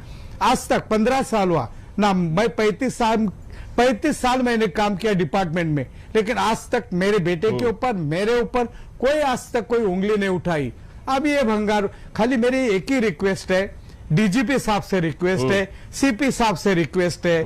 आज तक 15 साल हुआ ना, मैं 35 साल मैंने काम किया डिपार्टमेंट में, लेकिन आज तक मेरे बेटे के ऊपर, मेरे ऊपर कोई आज तक कोई उंगली नहीं उठाई। अब ये भंगार, खाली मेरी एक ही रिक्वेस्ट है, डीजीपी साहब से रिक्वेस्ट है, सीपी साहब से रिक्वेस्ट है,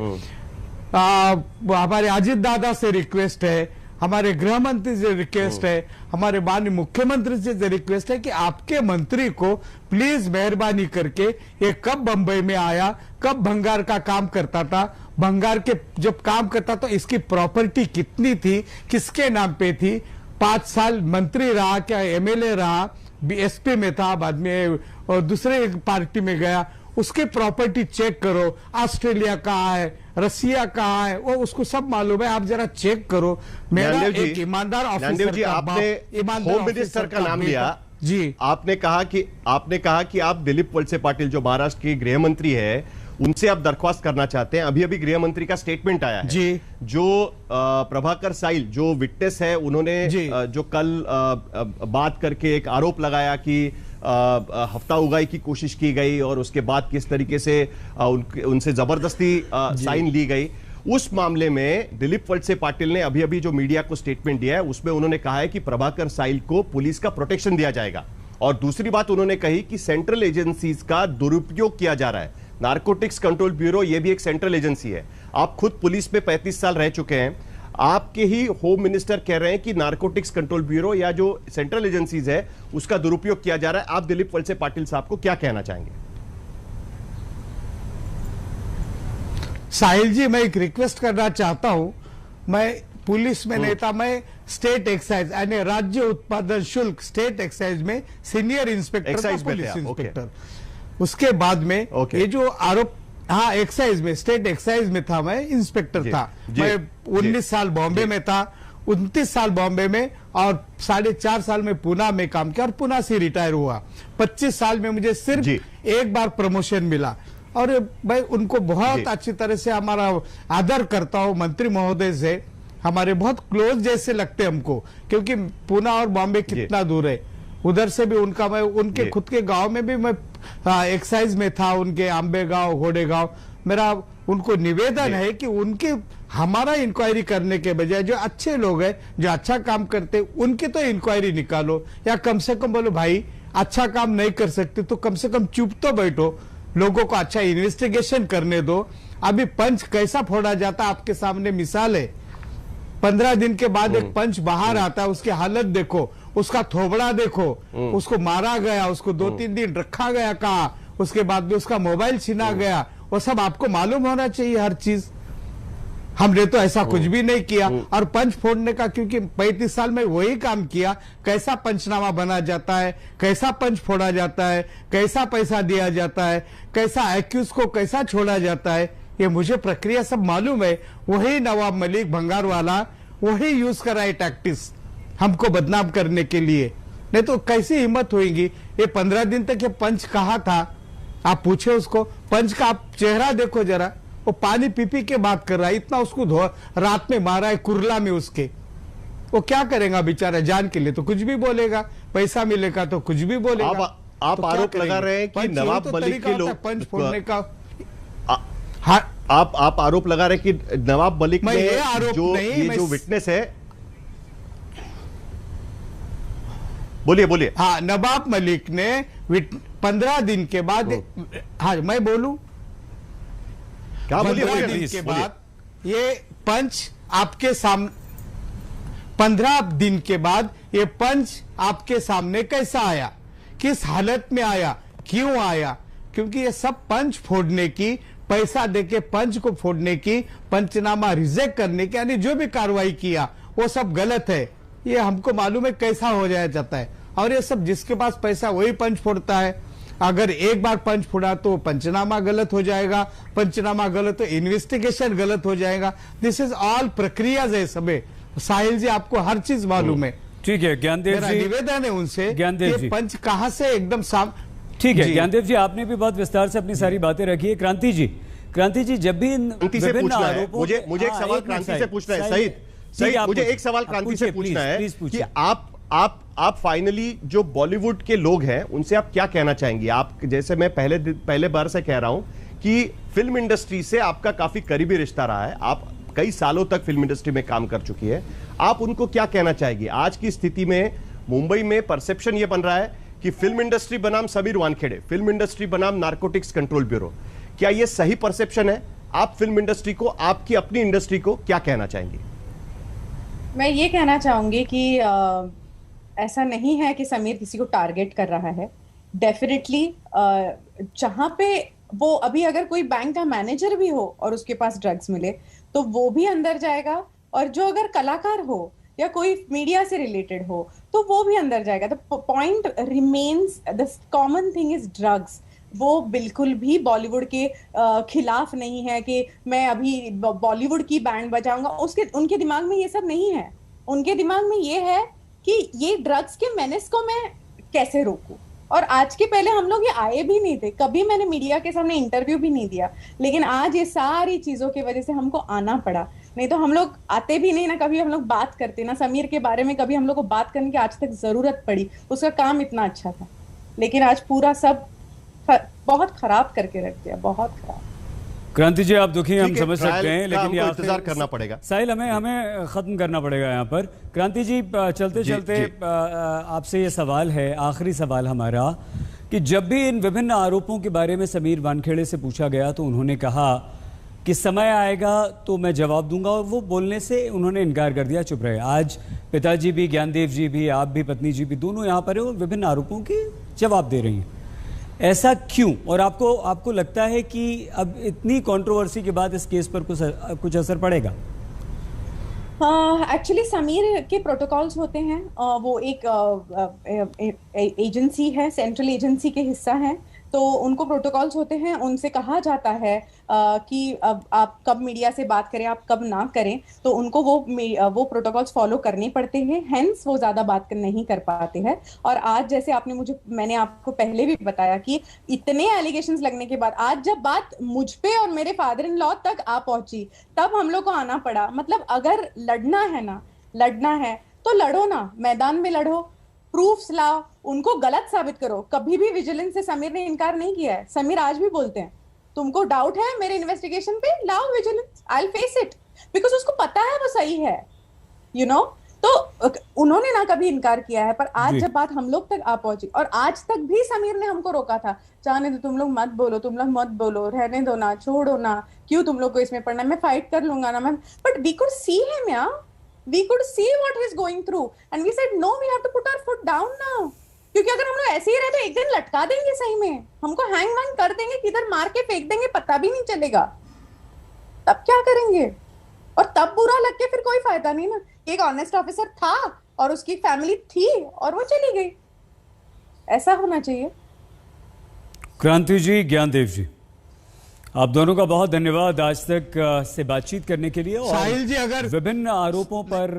हमारे अजित दादा से रिक्वेस्ट है, हमारे गृह मंत्री से रिक्वेस्ट है, हमारे माननीय मुख्यमंत्री से रिक्वेस्ट है कि आपके मंत्री को प्लीज मेहरबानी करके, ये कब बंबई में आया, कब भंगार का काम करता था, भंगार के जब काम करता तो इसकी प्रॉपर्टी कितनी थी, किसके नाम पे थी, 5 साल मंत्री रहा, क्या एमएलए रहा, बीएसपी में था, बाद में और दूसरे पार्टी में गया, उसकी प्रॉपर्टी चेक करो। ऑस्ट्रेलिया कहाँ है, रसिया कहाँ है, वो उसको सब मालूम है। आप जरा चेक करो। मेरा एक ईमानदार ऑफिसर जी, आपने होम मिनिस्टर का नाम लिया जी। आपने कहा कि आप दिलीप वळसे पाटिल जो महाराष्ट्र के गृह मंत्री है, उनसे आप दरख्वास्त करना चाहते हैं। अभी गृह मंत्री का स्टेटमेंट आया है जी। जो प्रभाकर साइल जो विटनेस है, उन्होंने जो कल बात करके एक आरोप लगाया कि हफ्ता उगाई की कोशिश की गई और उसके बाद किस तरीके से उनसे जबरदस्ती साइन ली गई। उस मामले में दिलीप वळसे पाटिल ने अभी जो मीडिया को स्टेटमेंट दिया है, उसमें उन्होंने कहा है कि प्रभाकर साइल को पुलिस का प्रोटेक्शन दिया जाएगा। और दूसरी बात उन्होंने कही कि सेंट्रल एजेंसीज का दुरुपयोग किया जा रहा है। नारकोटिक्स कंट्रोल ब्यूरो ये भी एक सेंट्रल एजेंसी है। आप खुद पुलिस में 35 साल रह चुके हैं, आपके ही होम मिनिस्टर कह रहे हैं कि नारकोटिक्स कंट्रोल ब्यूरो या जो सेंट्रल एजेंसीज है उसका दुरुपयोग किया जा रहा है। आप दिलीप वळसे पाटिल साहब को क्या कहना चाहेंगे? साहिल जी, मैं एक रिक्वेस्ट करना चाहता हूं। मैं पुलिस में नहीं था, मैं स्टेट एक्साइज यानी राज्य उत्पादन शुल्क स्टेट एक्साइज में सीनियर इंस्पेक्टर था, पुलिस इंस्पेक्टर। उसके बाद में ये जो आरोप, हाँ एक्साइज में, स्टेट एक्साइज में था, मैं इंस्पेक्टर था। मैं 19 साल बॉम्बे में था, 29 साल बॉम्बे में और 4.5 साल में पुणे में काम किया और पुणे से रिटायर हुआ। 25 साल में मुझे सिर्फ एक बार प्रमोशन मिला और मैं उनको बहुत अच्छी तरह से हमारा आदर करता हूँ। मंत्री महोदय से हमारे बहुत क्लोज जैसे लगते हमको, क्योंकि पुणे और बॉम्बे कितना दूर है। उधर से भी उनका, मैं उनके खुद के गांव में भी मैं एक्साइज में था, उनके आंबे गांव, घोड़े गांव। मेरा उनको निवेदन है कि उनके हमारा इंक्वायरी करने के बजाय जो अच्छे लोग हैं, जो अच्छा काम करते, उनकी तो इंक्वायरी निकालो, या कम से कम बोलो भाई अच्छा काम नहीं कर सकते तो कम से कम चुप तो बैठो, लोगों को अच्छा इन्वेस्टिगेशन करने दो। अभी पंच कैसा फोड़ा जाता आपके सामने मिसाल है। 15 दिन के बाद एक पंच बाहर आता है, उसकी हालत देखो, उसका थोबड़ा देखो, उसको मारा गया, उसको 2-3 दिन रखा गया, कहा उसके बाद में उसका मोबाइल छीना गया, वो सब आपको मालूम होना चाहिए हर चीज। हमने तो ऐसा कुछ भी नहीं किया। और पंच फोड़ने का, क्योंकि 35 साल में वही काम किया, कैसा पंचनामा बना जाता है, कैसा पंच फोड़ा जाता है, कैसा पैसा दिया जाता है, कैसा एक्यूज को कैसा छोड़ा जाता है, ये मुझे प्रक्रिया सब मालूम है। वही नवाब मलिक भंगार वाला वही यूज कराए टैक्टिस हमको बदनाम करने के लिए। नहीं तो कैसी हिम्मत होगी। ये 15 दिन तक ये पंच कहा था, आप पूछे उसको, पंच का आप चेहरा देखो जरा, वो पानी पी पी के बात कर रहा है, इतना उसको रात में मारा है कुरला में उसके। वो क्या करेगा बेचारा, जान के लिए तो कुछ भी बोलेगा, पैसा मिलेगा तो कुछ भी बोलेगा। आप तो आरोप लगा रहे हैं कि नवाब मलिक के लोग पंच फोड़ने का। आप आरोप लगा रहे हैं कि नवाब मलिक ने जो विटनेस है, बोलिए। हाँ, नवाब मलिक ने 15 दिन के बाद, हाँ मैं बोलूं क्या, 15 दिन के बाद ये पंच आपके सामने, 15 दिन के बाद ये पंच आपके सामने कैसा आया, किस हालत में आया, क्यों आया? क्योंकि ये सब पंच फोड़ने की, पैसा देके पंच को फोड़ने की, पंचनामा रिजेक्ट करने की, यानी जो भी कार्रवाई किया वो सब गलत है। ये हमको मालूम है कैसा हो जाता है। और ये सब जिसके पास पैसा वही पंच फोड़ता है। अगर एक बार पंच फोड़ा तो पंचनामा गलत हो जाएगा, पंचनामा गलत तो इन्वेस्टिगेशन गलत हो जाएगा। दिस इज ऑल प्रक्रिया है सबे। साहिल जी आपको हर चीज मालूम है। ठीक है ज्ञानदेव जी, निवेदन है उनसे, ज्ञानदेव जी पंच कहां से एकदम ठीक है ज्ञानदेव जी, आपने भी बहुत विस्तार से अपनी सारी बातें रखी है। क्रांति जी जब भी विभिन्न आरोपों, मुझे एक सवाल क्रांति से पूछना है। सही, मुझे एक सवाल क्रांति से पूछना है कि आप फाइनली जो बॉलीवुड के लोग हैं उनसे आप क्या कहना चाहेंगे? आप जैसे मैं पहले बार से कह रहा हूं कि फिल्म इंडस्ट्री से आपका काफी करीबी रिश्ता रहा है, आप कई सालों तक फिल्म इंडस्ट्री में काम कर चुकी है, आप उनको क्या कहना चाहेंगे? आज की स्थिति में मुंबई में परसेप्शन यह बन रहा है कि फिल्म इंडस्ट्री बनाम समीर वानखेड़े, फिल्म इंडस्ट्री बनाम नारकोटिक्स कंट्रोल ब्यूरो, क्या यह सही परसेप्शन है? आप फिल्म इंडस्ट्री को, आपकी अपनी इंडस्ट्री को क्या कहना चाहेंगे? मैं ये कहना चाहूंगी कि ऐसा नहीं है कि समीर किसी को टारगेट कर रहा है। डेफिनेटली जहां पे वो अभी अगर कोई बैंक का मैनेजर भी हो और उसके पास ड्रग्स मिले तो वो भी अंदर जाएगा, और जो अगर कलाकार हो या कोई मीडिया से रिलेटेड हो तो वो भी अंदर जाएगा। The point remains, the common thing is drugs. वो बिल्कुल भी बॉलीवुड के खिलाफ नहीं है कि मैं अभी बॉलीवुड की बैंड बजाऊंगा, उनके दिमाग में ये सब नहीं है। उनके दिमाग में ये है कि ये ड्रग्स के मेनेस को मैं कैसे रोकूं। और आज के पहले हम लोग ये आए भी नहीं थे, कभी मैंने मीडिया के सामने इंटरव्यू भी नहीं दिया, लेकिन आज ये सारी चीजों की वजह से हमको आना पड़ा। नहीं तो हम लोग आते भी नहीं ना, कभी हम लोग बात करते ना समीर के बारे में, कभी हम लोग को बात करने की आज तक जरूरत पड़ी। उसका काम इतना अच्छा था, लेकिन आज पूरा सब बहुत खराब करके रख दिया, बहुत खराब। क्रांति जी आप दुखी, हम समझ सकते हैं, लेकिन इंतजार करना पड़ेगा। साहिल, हमें खत्म करना पड़ेगा यहाँ पर। क्रांति जी चलते चलते आपसे ये सवाल है, आखिरी सवाल हमारा, कि जब भी इन विभिन्न आरोपों के बारे में समीर वानखेड़े से पूछा गया तो उन्होंने कहा कि समय आएगा तो मैं जवाब दूंगा, और वो बोलने से उन्होंने इनकार कर दिया, चुप रहे। आज पिताजी भी, ज्ञानदेव जी भी, आप भी, पत्नी जी भी, दोनों यहाँ पर है और विभिन्न आरोपों के जवाब दे रही हैं। ऐसा क्यों? और आपको लगता है कि अब इतनी कंट्रोवर्सी के बाद इस केस पर कुछ असर पड़ेगा? एक्चुअली समीर के प्रोटोकॉल्स होते हैं, वो एक एजेंसी है, सेंट्रल एजेंसी के हिस्सा है, तो उनको प्रोटोकॉल्स होते हैं। उनसे कहा जाता है कि अब आप कब मीडिया से बात करें, आप कब ना करें, तो उनको वो प्रोटोकॉल्स फॉलो करने पड़ते हैं, हेंस वो ज्यादा बात नहीं कर पाते हैं। और आज जैसे मैंने आपको पहले भी बताया कि इतने एलिगेशंस लगने के बाद आज जब बात मुझ पे और मेरे फादर इन लॉ तक आ पहुंची, तब हम लोग को आना पड़ा। मतलब अगर लड़ना है तो लड़ो ना, मैदान में लड़ो, प्रूफ्स लाओ, उनको गलत साबित करो। कभी भी विजिलेंस से समीर ने इनकार नहीं किया है। समीर आज भी बोलते हैं, तुमको डाउट है मेरे इन्वेस्टिगेशन पे, लाओ vigilance, I will face it, because उसको पता है वो सही है, यू नो। तो उन्होंने ना कभी इनकार किया है। पर आज जब बात हम लोग तक आ पहुंची, और आज तक भी समीर ने हमको रोका था, चाहने तो तुम लोग मत बोलो, रहने दो ना, छोड़ो ना, क्यों तुम लोग को इसमें पढ़ना है, मैं फाइट कर लूंगा ना ma'am. But we could see him, यार, we could see what he's going through and we said no, we have to put our foot down now, क्योंकि अगर हम लोग ऐसे ही रहे तो एक दिन लटका देंगे, सही में हमको हैंग वैंग कर देंगे, किधर मार के फेंक देंगे, पता भी नहीं चलेगा। तब क्या करेंगे? और तब बुरा लग के फिर कोई फायदा नहीं ना। एक ऑनेस्ट ऑफिसर था और उसकी फैमिली थी और वो चली गई। ऐसा होना चाहिए। क्रांति जी, ज्ञानदेव जी, आप दोनों का बहुत धन्यवाद आज तक से बातचीत करने के लिए और साहिल जी अगर विभिन्न आरोपों पर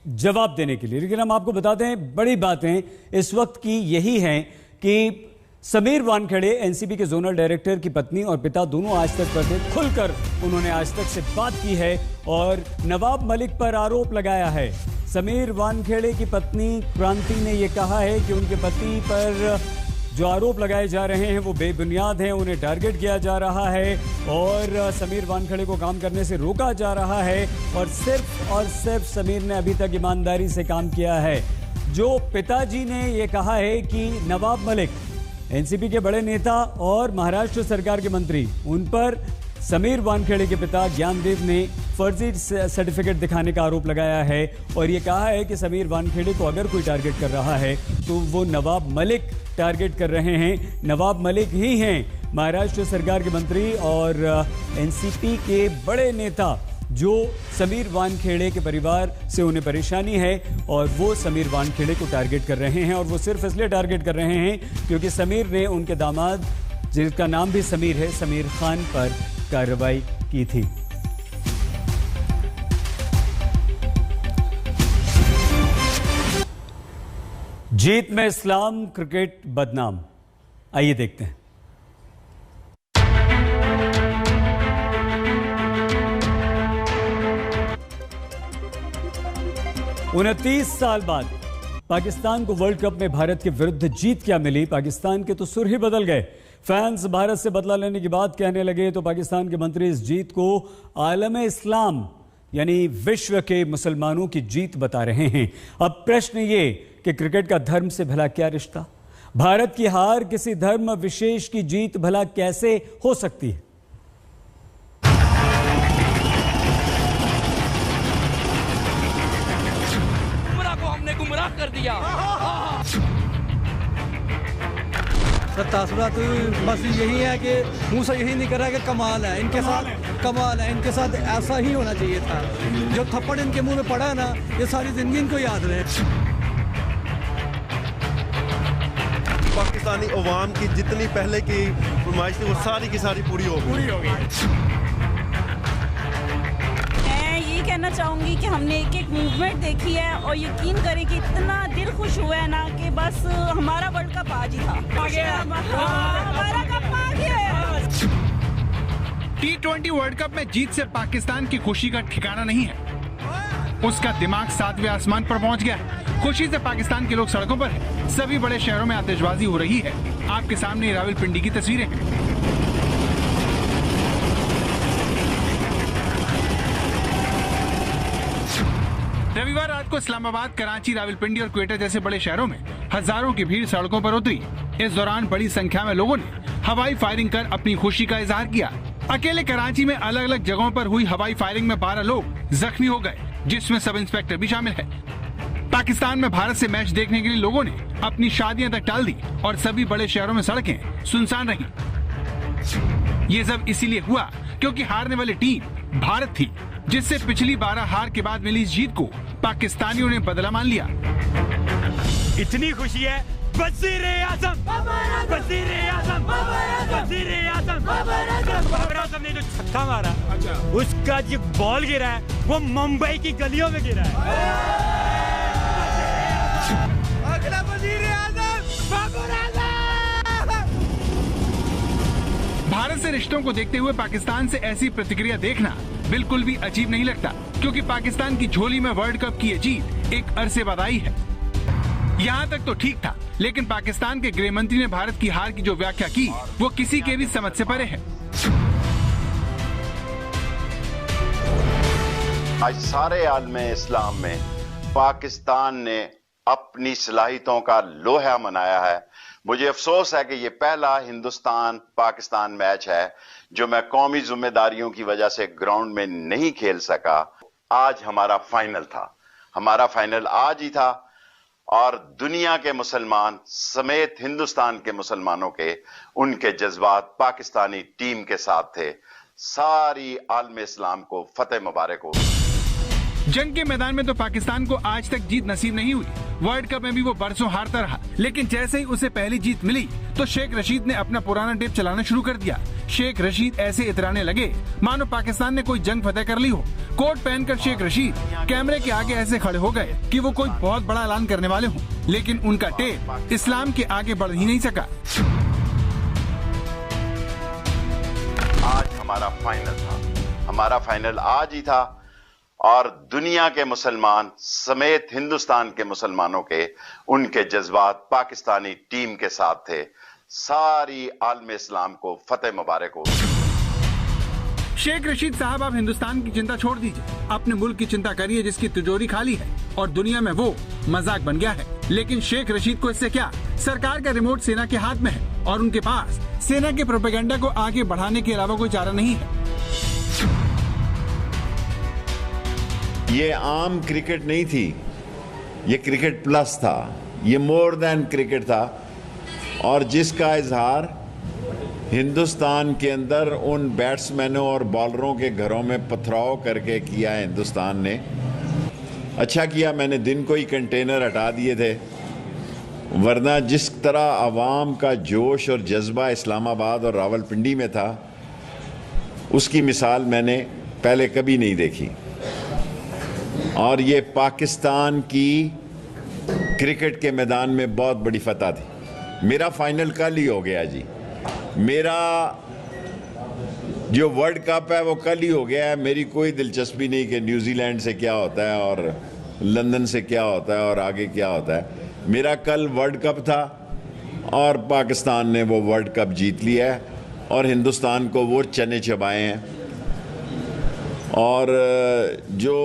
जवाब देने के लिए। लेकिन हम आपको बता दें, बड़ी बातें इस वक्त की यही हैं कि समीर वानखेड़े एनसीबी के जोनल डायरेक्टर की पत्नी और पिता दोनों आज तक पर थे। खुलकर उन्होंने आज तक से बात की है और नवाब मलिक पर आरोप लगाया है। समीर वानखेड़े की पत्नी क्रांति ने यह कहा है कि उनके पति पर जो आरोप लगाए जा रहे हैं वो बेबुनियाद हैं, उन्हें टारगेट किया जा रहा है और समीर वानखेड़े को काम करने से रोका जा रहा है और सिर्फ समीर ने अभी तक ईमानदारी से काम किया है। जो पिताजी ने ये कहा है कि नवाब मलिक एनसीपी के बड़े नेता और महाराष्ट्र सरकार के मंत्री, उन पर समीर वानखेड़े के पिता ज्ञानदेव ने फर्जी सर्टिफिकेट दिखाने का आरोप लगाया है और ये कहा है कि समीर वानखेड़े को अगर कोई टारगेट कर रहा है तो वो नवाब मलिक टारगेट कर रहे हैं। नवाब मलिक ही हैं महाराष्ट्र सरकार के मंत्री और एनसीपी के बड़े नेता जो समीर वानखेड़े के परिवार से उन्हें परेशानी है और वो समीर वानखेड़े को टारगेट कर रहे हैं और वो सिर्फ इसलिए टारगेट कर रहे हैं क्योंकि समीर ने उनके दामाद, जिसका नाम भी समीर है, समीर खान पर कार्रवाई की थी। जीत में इस्लाम, क्रिकेट बदनाम। आइए देखते हैं। उनतीस साल बाद पाकिस्तान को वर्ल्ड कप में भारत के विरुद्ध जीत क्या मिली? पाकिस्तान के तो सुर ही बदल गए। फैंस भारत से बदला लेने की बात कहने लगे तो पाकिस्तान के मंत्री इस जीत को आलम इस्लाम यानी विश्व के मुसलमानों की जीत बता रहे हैं। अब प्रश्न ये कि क्रिकेट का धर्म से भला क्या रिश्ता? भारत की हार किसी धर्म विशेष की जीत भला कैसे हो सकती है? गुमराह कर दिया। तासुरात बस यही है कि मुंह से यही नहीं कर रहा कि कमाल है इनके साथ ऐसा ही होना चाहिए था। जो थप्पड़ इनके मुंह में पड़ा ना, ये सारी जिंदगी इनको याद रहे। पाकिस्तानी अवाम की जितनी पहले की फरमाइश थी वो सारी की सारी पूरी हो गई। कहना चाहूंगी कि हमने एक एक मूवमेंट देखी है और यकीन करें कि इतना दिल खुश हुआ है ना कि बस हमारा वर्ल्ड कप आज ही था। हमारा कप आ गया। T20 वर्ल्ड कप में जीत से पाकिस्तान की खुशी का ठिकाना नहीं है। उसका दिमाग 7वें आसमान पर पहुंच गया। खुशी से पाकिस्तान के लोग सड़कों पर हैं। सभी बड़े शहरों में आतिशबाजी हो रही है। आपके सामने रावलपिंडी की तस्वीरें हैं। रविवार रात को इस्लामाबाद, कराची, रावलपिंडी और क्वेटा जैसे बड़े शहरों में हजारों की भीड़ सड़कों पर उतरी। इस दौरान बड़ी संख्या में लोगों ने हवाई फायरिंग कर अपनी खुशी का इजहार किया। अकेले कराची में अलग अलग जगहों पर हुई हवाई फायरिंग में 12 लोग जख्मी हो गए, जिसमें सब इंस्पेक्टर भी शामिल है। पाकिस्तान में भारत से मैच देखने के लिए लोगों ने अपनी शादियां तक टाल दी और सभी बड़े शहरों में सड़कें सुनसान रही। ये सब इसीलिए हुआ क्योंकि हारने वाली टीम भारत थी, जिससे पिछली 12 हार के बाद मिली इस जीत को पाकिस्तानियों ने बदला मान लिया। इतनी खुशी है। वज़ीर-ए-आज़म, वज़ीर-ए-आज़म, वज़ीर-ए-आज़म, बाबर आज़म ने जो छक्का मारा, उसका जो बॉल गिरा है वो मुंबई की गलियों में गिरा है। अगला वज़ीर-ए-आज़म बाबर आज़म। भारत से रिश्तों को देखते हुए पाकिस्तान से ऐसी प्रतिक्रिया देखना बिल्कुल भी अजीब नहीं लगता, क्योंकि पाकिस्तान की झोली में वर्ल्ड कप की ये जीत एक अरसे बाद आई है। यहाँ तक तो ठीक था, लेकिन पाकिस्तान के गृह मंत्री ने भारत की हार की जो व्याख्या की वो किसी के भी समझ से परे है। आज सारे आलमे इस्लाम में पाकिस्तान ने अपनी सलाहियतों का लोहा मनाया है। मुझे अफसोस है कि ये पहला हिंदुस्तान पाकिस्तान मैच है जो मैं कौमी जिम्मेदारियों की वजह से ग्राउंड में नहीं खेल सका। आज हमारा फाइनल था, हमारा फाइनल आज ही था और दुनिया के मुसलमान समेत हिंदुस्तान के मुसलमानों के उनके जज्बात पाकिस्तानी टीम के साथ थे। सारी आलम इस्लाम को फतेह मुबारक हो। जंग के मैदान में तो पाकिस्तान को आज तक जीत नसीब नहीं हुई। वर्ल्ड कप में भी वो बरसों हारता रहा, लेकिन जैसे ही उसे पहली जीत मिली तो शेख रशीद ने अपना पुराना टेप चलाना शुरू कर दिया। शेख रशीद ऐसे इतराने लगे मानो पाकिस्तान ने कोई जंग फतेह कर ली हो। कोट पहनकर शेख रशीद कैमरे के आगे ऐसे खड़े हो गए कि वो कोई बहुत बड़ा ऐलान करने वाले हों, लेकिन उनका टेप इस्लाम के आगे बढ़ ही नहीं सका। हमारा फाइनल था। हमारा फाइनल आज ही था और दुनिया के मुसलमान समेत हिंदुस्तान के मुसलमानों के उनके जज्बात पाकिस्तानी टीम के साथ थे। सारी आलम इस्लाम को फतेह मुबारक हो। शेख रशीद साहब, आप हिंदुस्तान की चिंता छोड़ दीजिए, अपने मुल्क की चिंता करिए जिसकी तिजोरी खाली है और दुनिया में वो मजाक बन गया है। लेकिन शेख रशीद को इससे क्या, सरकार का रिमोट सेना के हाथ में है और उनके पास सेना के प्रोपेगेंडा को आगे बढ़ाने के अलावा कोई चारा नहीं है। ये आम क्रिकेट नहीं थी, ये क्रिकेट प्लस था, ये मोर देन क्रिकेट था और जिसका इजहार हिंदुस्तान के अंदर उन बैट्समैनों और बॉलरों के घरों में पथराव करके किया है हिंदुस्तान ने। अच्छा किया मैंने दिन को ही कंटेनर हटा दिए थे, वरना जिस तरह आवाम का जोश और जज्बा इस्लामाबाद और रावलपिंडी में था उसकी मिसाल मैंने पहले कभी नहीं देखी। और ये पाकिस्तान की क्रिकेट के मैदान में बहुत बड़ी फतह थी। मेरा फाइनल कल ही हो गया जी, मेरा जो वर्ल्ड कप है वो कल ही हो गया है। मेरी कोई दिलचस्पी नहीं कि न्यूजीलैंड से क्या होता है और लंदन से क्या होता है और आगे क्या होता है। मेरा कल वर्ल्ड कप था और पाकिस्तान ने वो वर्ल्ड कप जीत लिया है और हिंदुस्तान को वो चने चबाए हैं और जो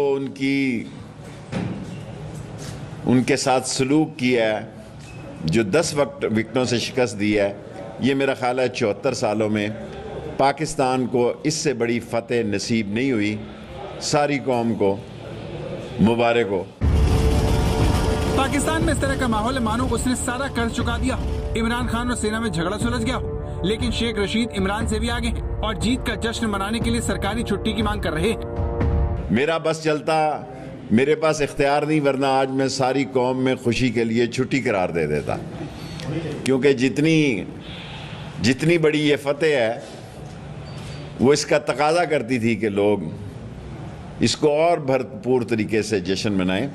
उनके साथ सलूक किया है, जो 10 विकेटों से शिकस्त दी है, ये मेरा ख्याल है 74 सालों में पाकिस्तान को इससे बड़ी फतेह नसीब नहीं हुई। सारी कौम को मुबारक हो। पाकिस्तान में इस तरह का माहौल है मानो उसने सारा कर्ज चुका दिया हो। इमरान खान और सेना में झगड़ा सुलझ गया हो, लेकिन शेख रशीद इमरान से भी आगे हैं और जीत का जश्न मनाने के लिए सरकारी छुट्टी की मांग कर रहे हैं। मेरा बस चलता, मेरे पास इख्तियार नहीं, वरना आज मैं सारी कौम में खुशी के लिए छुट्टी करार दे देता, क्योंकि जितनी बड़ी ये फतेह है वो इसका तकाजा करती थी कि लोग इसको और भरपूर तरीके से जश्न मनाएं।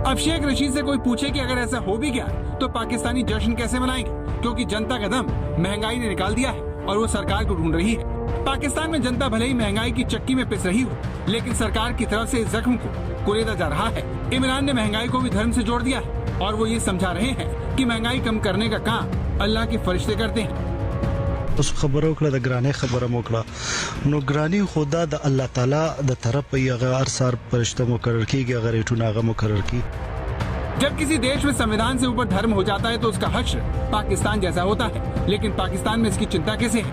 अब शेख रशीद से कोई पूछे कि अगर ऐसा हो भी गया तो पाकिस्तानी जश्न कैसे मनाएंगे, क्योंकि जनता का दम महंगाई ने निकाल दिया है और वो सरकार को ढूंढ रही है। पाकिस्तान में जनता भले ही महंगाई की चक्की में पिस रही हो, लेकिन सरकार की तरफ से इस जख्म को कुरेदा जा रहा है। इमरान ने महंगाई को भी धर्म से जोड़ दिया है और वो ये समझा रहे हैं कि महंगाई कम करने का काम अल्लाह के फरिश्ते करते हैं। उस खबरों का ग्राने खबर मोकड़ा नो ग्रानी खुदा द अल्लाह ताला द तरफ अगर सार फरिश्ता मुकर्रर की कि अगर एटुनागा मुकर्रर की। जब किसी देश में संविधान से ऊपर धर्म हो जाता है तो उसका हश्र पाकिस्तान जैसा होता है, लेकिन पाकिस्तान में इसकी चिंता कैसे है?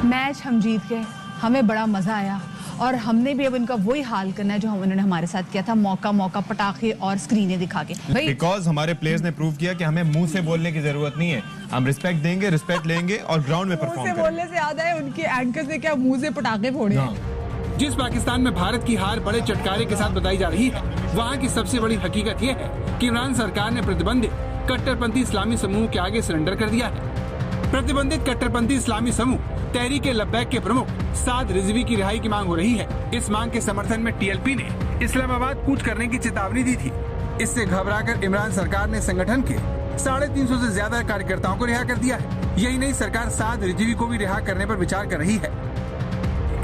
मैच हम जीत गए, हमें बड़ा मजा आया और हमने भी अब इनका वही हाल करना है जो उन्होंने हमारे साथ किया था, मौका पटाखे और स्क्रीनें दिखा के। बिकॉज हमारे प्लेयर्स ने प्रूव किया कि हमें मुंह से बोलने की जरूरत नहीं है, हम रिस्पेक्ट देंगे, रिस्पेक्ट लेंगे और ग्राउंड में परफॉर्म करेंगे। बोलने से याद है उनके एंकर ने क्या मुंह से पटाखे फोड़े हैं। जिस पाकिस्तान में भारत की हार बड़े चटकारे के साथ बताई जा रही है, वहाँ की सबसे बड़ी हकीकत यह है कि इमरान सरकार ने प्रतिबंधित कट्टरपंथी इस्लामी समूह के आगे सरेंडर कर दिया है। प्रतिबंधित कट्टरपंथी इस्लामी समूह तहरीक लब्बैक के प्रमुख साद रिजवी की रिहाई की मांग हो रही है। इस मांग के समर्थन में टीएलपी ने इस्लामाबाद कूच करने की चेतावनी दी थी। इससे घबराकर इमरान सरकार ने संगठन के 350 से ज्यादा कार्यकर्ताओं को रिहा कर दिया है। यही नहीं, सरकार साद रिजवी को भी रिहा करने पर विचार कर रही है।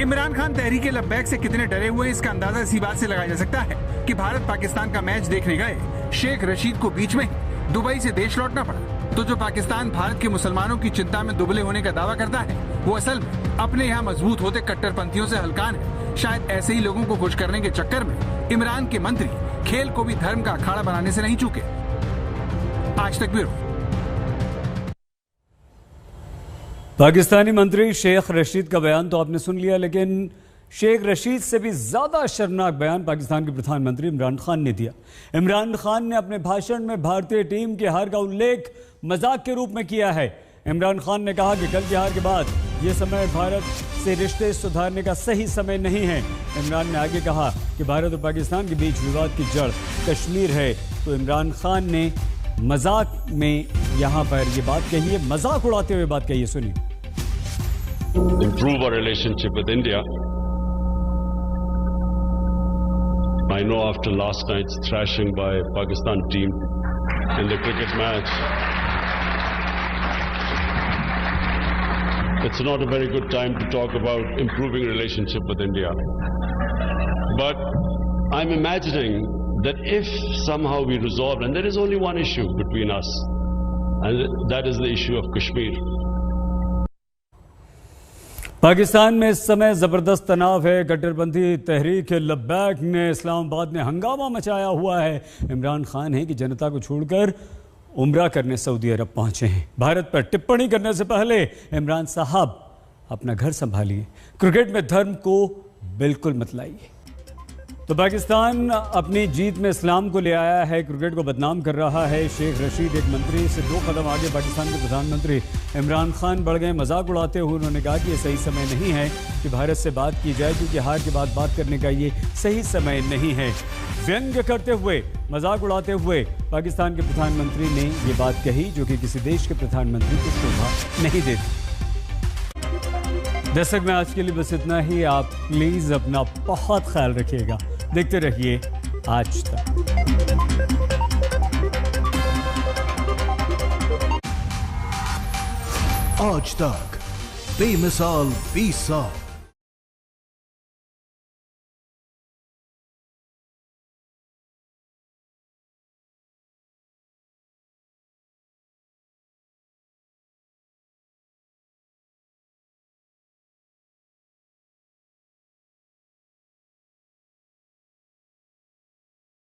इमरान खान तहरीक लब्बैक से कितने डरे हुए हैं इसका अंदाजा इसी बात से लगाया जा सकता है कि भारत पाकिस्तान का मैच देखने गए शेख रशीद को बीच में दुबई से देश लौटना पड़ा। तो जो पाकिस्तान भारत के मुसलमानों की चिंता में दुबले होने का दावा करता है, वो असल में अपने यहाँ मजबूत होते कट्टरपंथियों से हल्कान है। शायद ऐसे ही लोगों को खुश करने के चक्कर में इमरान के मंत्री खेल को भी धर्म का अखाड़ा बनाने से नहीं चूके। आज तक ब्यूरो। पाकिस्तानी मंत्री शेख रशीद का बयान तो आपने सुन लिया, लेकिन शेख रशीद से भी ज्यादा शर्मनाक बयान पाकिस्तान के प्रधानमंत्री इमरान खान ने दिया। इमरान खान ने अपने भाषण में भारतीय टीम की हार का उल्लेख मजाक के रूप में किया है। इमरान खान ने कहा कि कल की हार के बाद ये समय भारत से रिश्ते सुधारने का सही समय नहीं है। इमरान ने आगे कहा कि भारत और पाकिस्तान के बीच विवाद की जड़ कश्मीर है। तो इमरान खान ने मजाक में यहाँ पर ये बात कही है, मजाक उड़ाते हुए बात कही है, सुनिए। Improve our relationship with India. I know after last night's thrashing by Pakistan team in the cricket match, it's not a very good time to talk about improving relationship with India. But I'm imagining that if somehow we resolve, and there is only one issue between us, and that is the issue of Kashmir. Pakistan में इस समय ज़बरदस्त तनाव है। कट्टरपंथी तहरीक लब्बैक ने इस्लामाबाद में हंगामा मचाया हुआ है। इमरान खान है कि जनता को छोड़कर उम्रा करने सऊदी अरब पहुंचे हैं। भारत पर टिप्पणी करने से पहले इमरान साहब अपना घर संभालिए, क्रिकेट में धर्म को बिल्कुल मत लाइए। तो पाकिस्तान अपनी जीत में इस्लाम को ले आया है, क्रिकेट को बदनाम कर रहा है। शेख रशीद एक मंत्री से 2 कदम आगे पाकिस्तान के प्रधानमंत्री इमरान खान बढ़ गए। मजाक उड़ाते हुए उन्होंने कहा कि ये सही समय नहीं है कि भारत से बात की जाए, क्योंकि हार के बाद बात करने का ये सही समय नहीं है। व्यंग्य करते हुए, मजाक उड़ाते हुए पाकिस्तान के प्रधानमंत्री ने ये बात कही जो कि किसी देश के प्रधानमंत्री को शोभा नहीं देती। दर्शक में आज के लिए बस इतना ही। आप प्लीज अपना बहुत ख्याल रखिएगा। देखते रहिए आज तक। आज तक बेमिसाल 20 साल।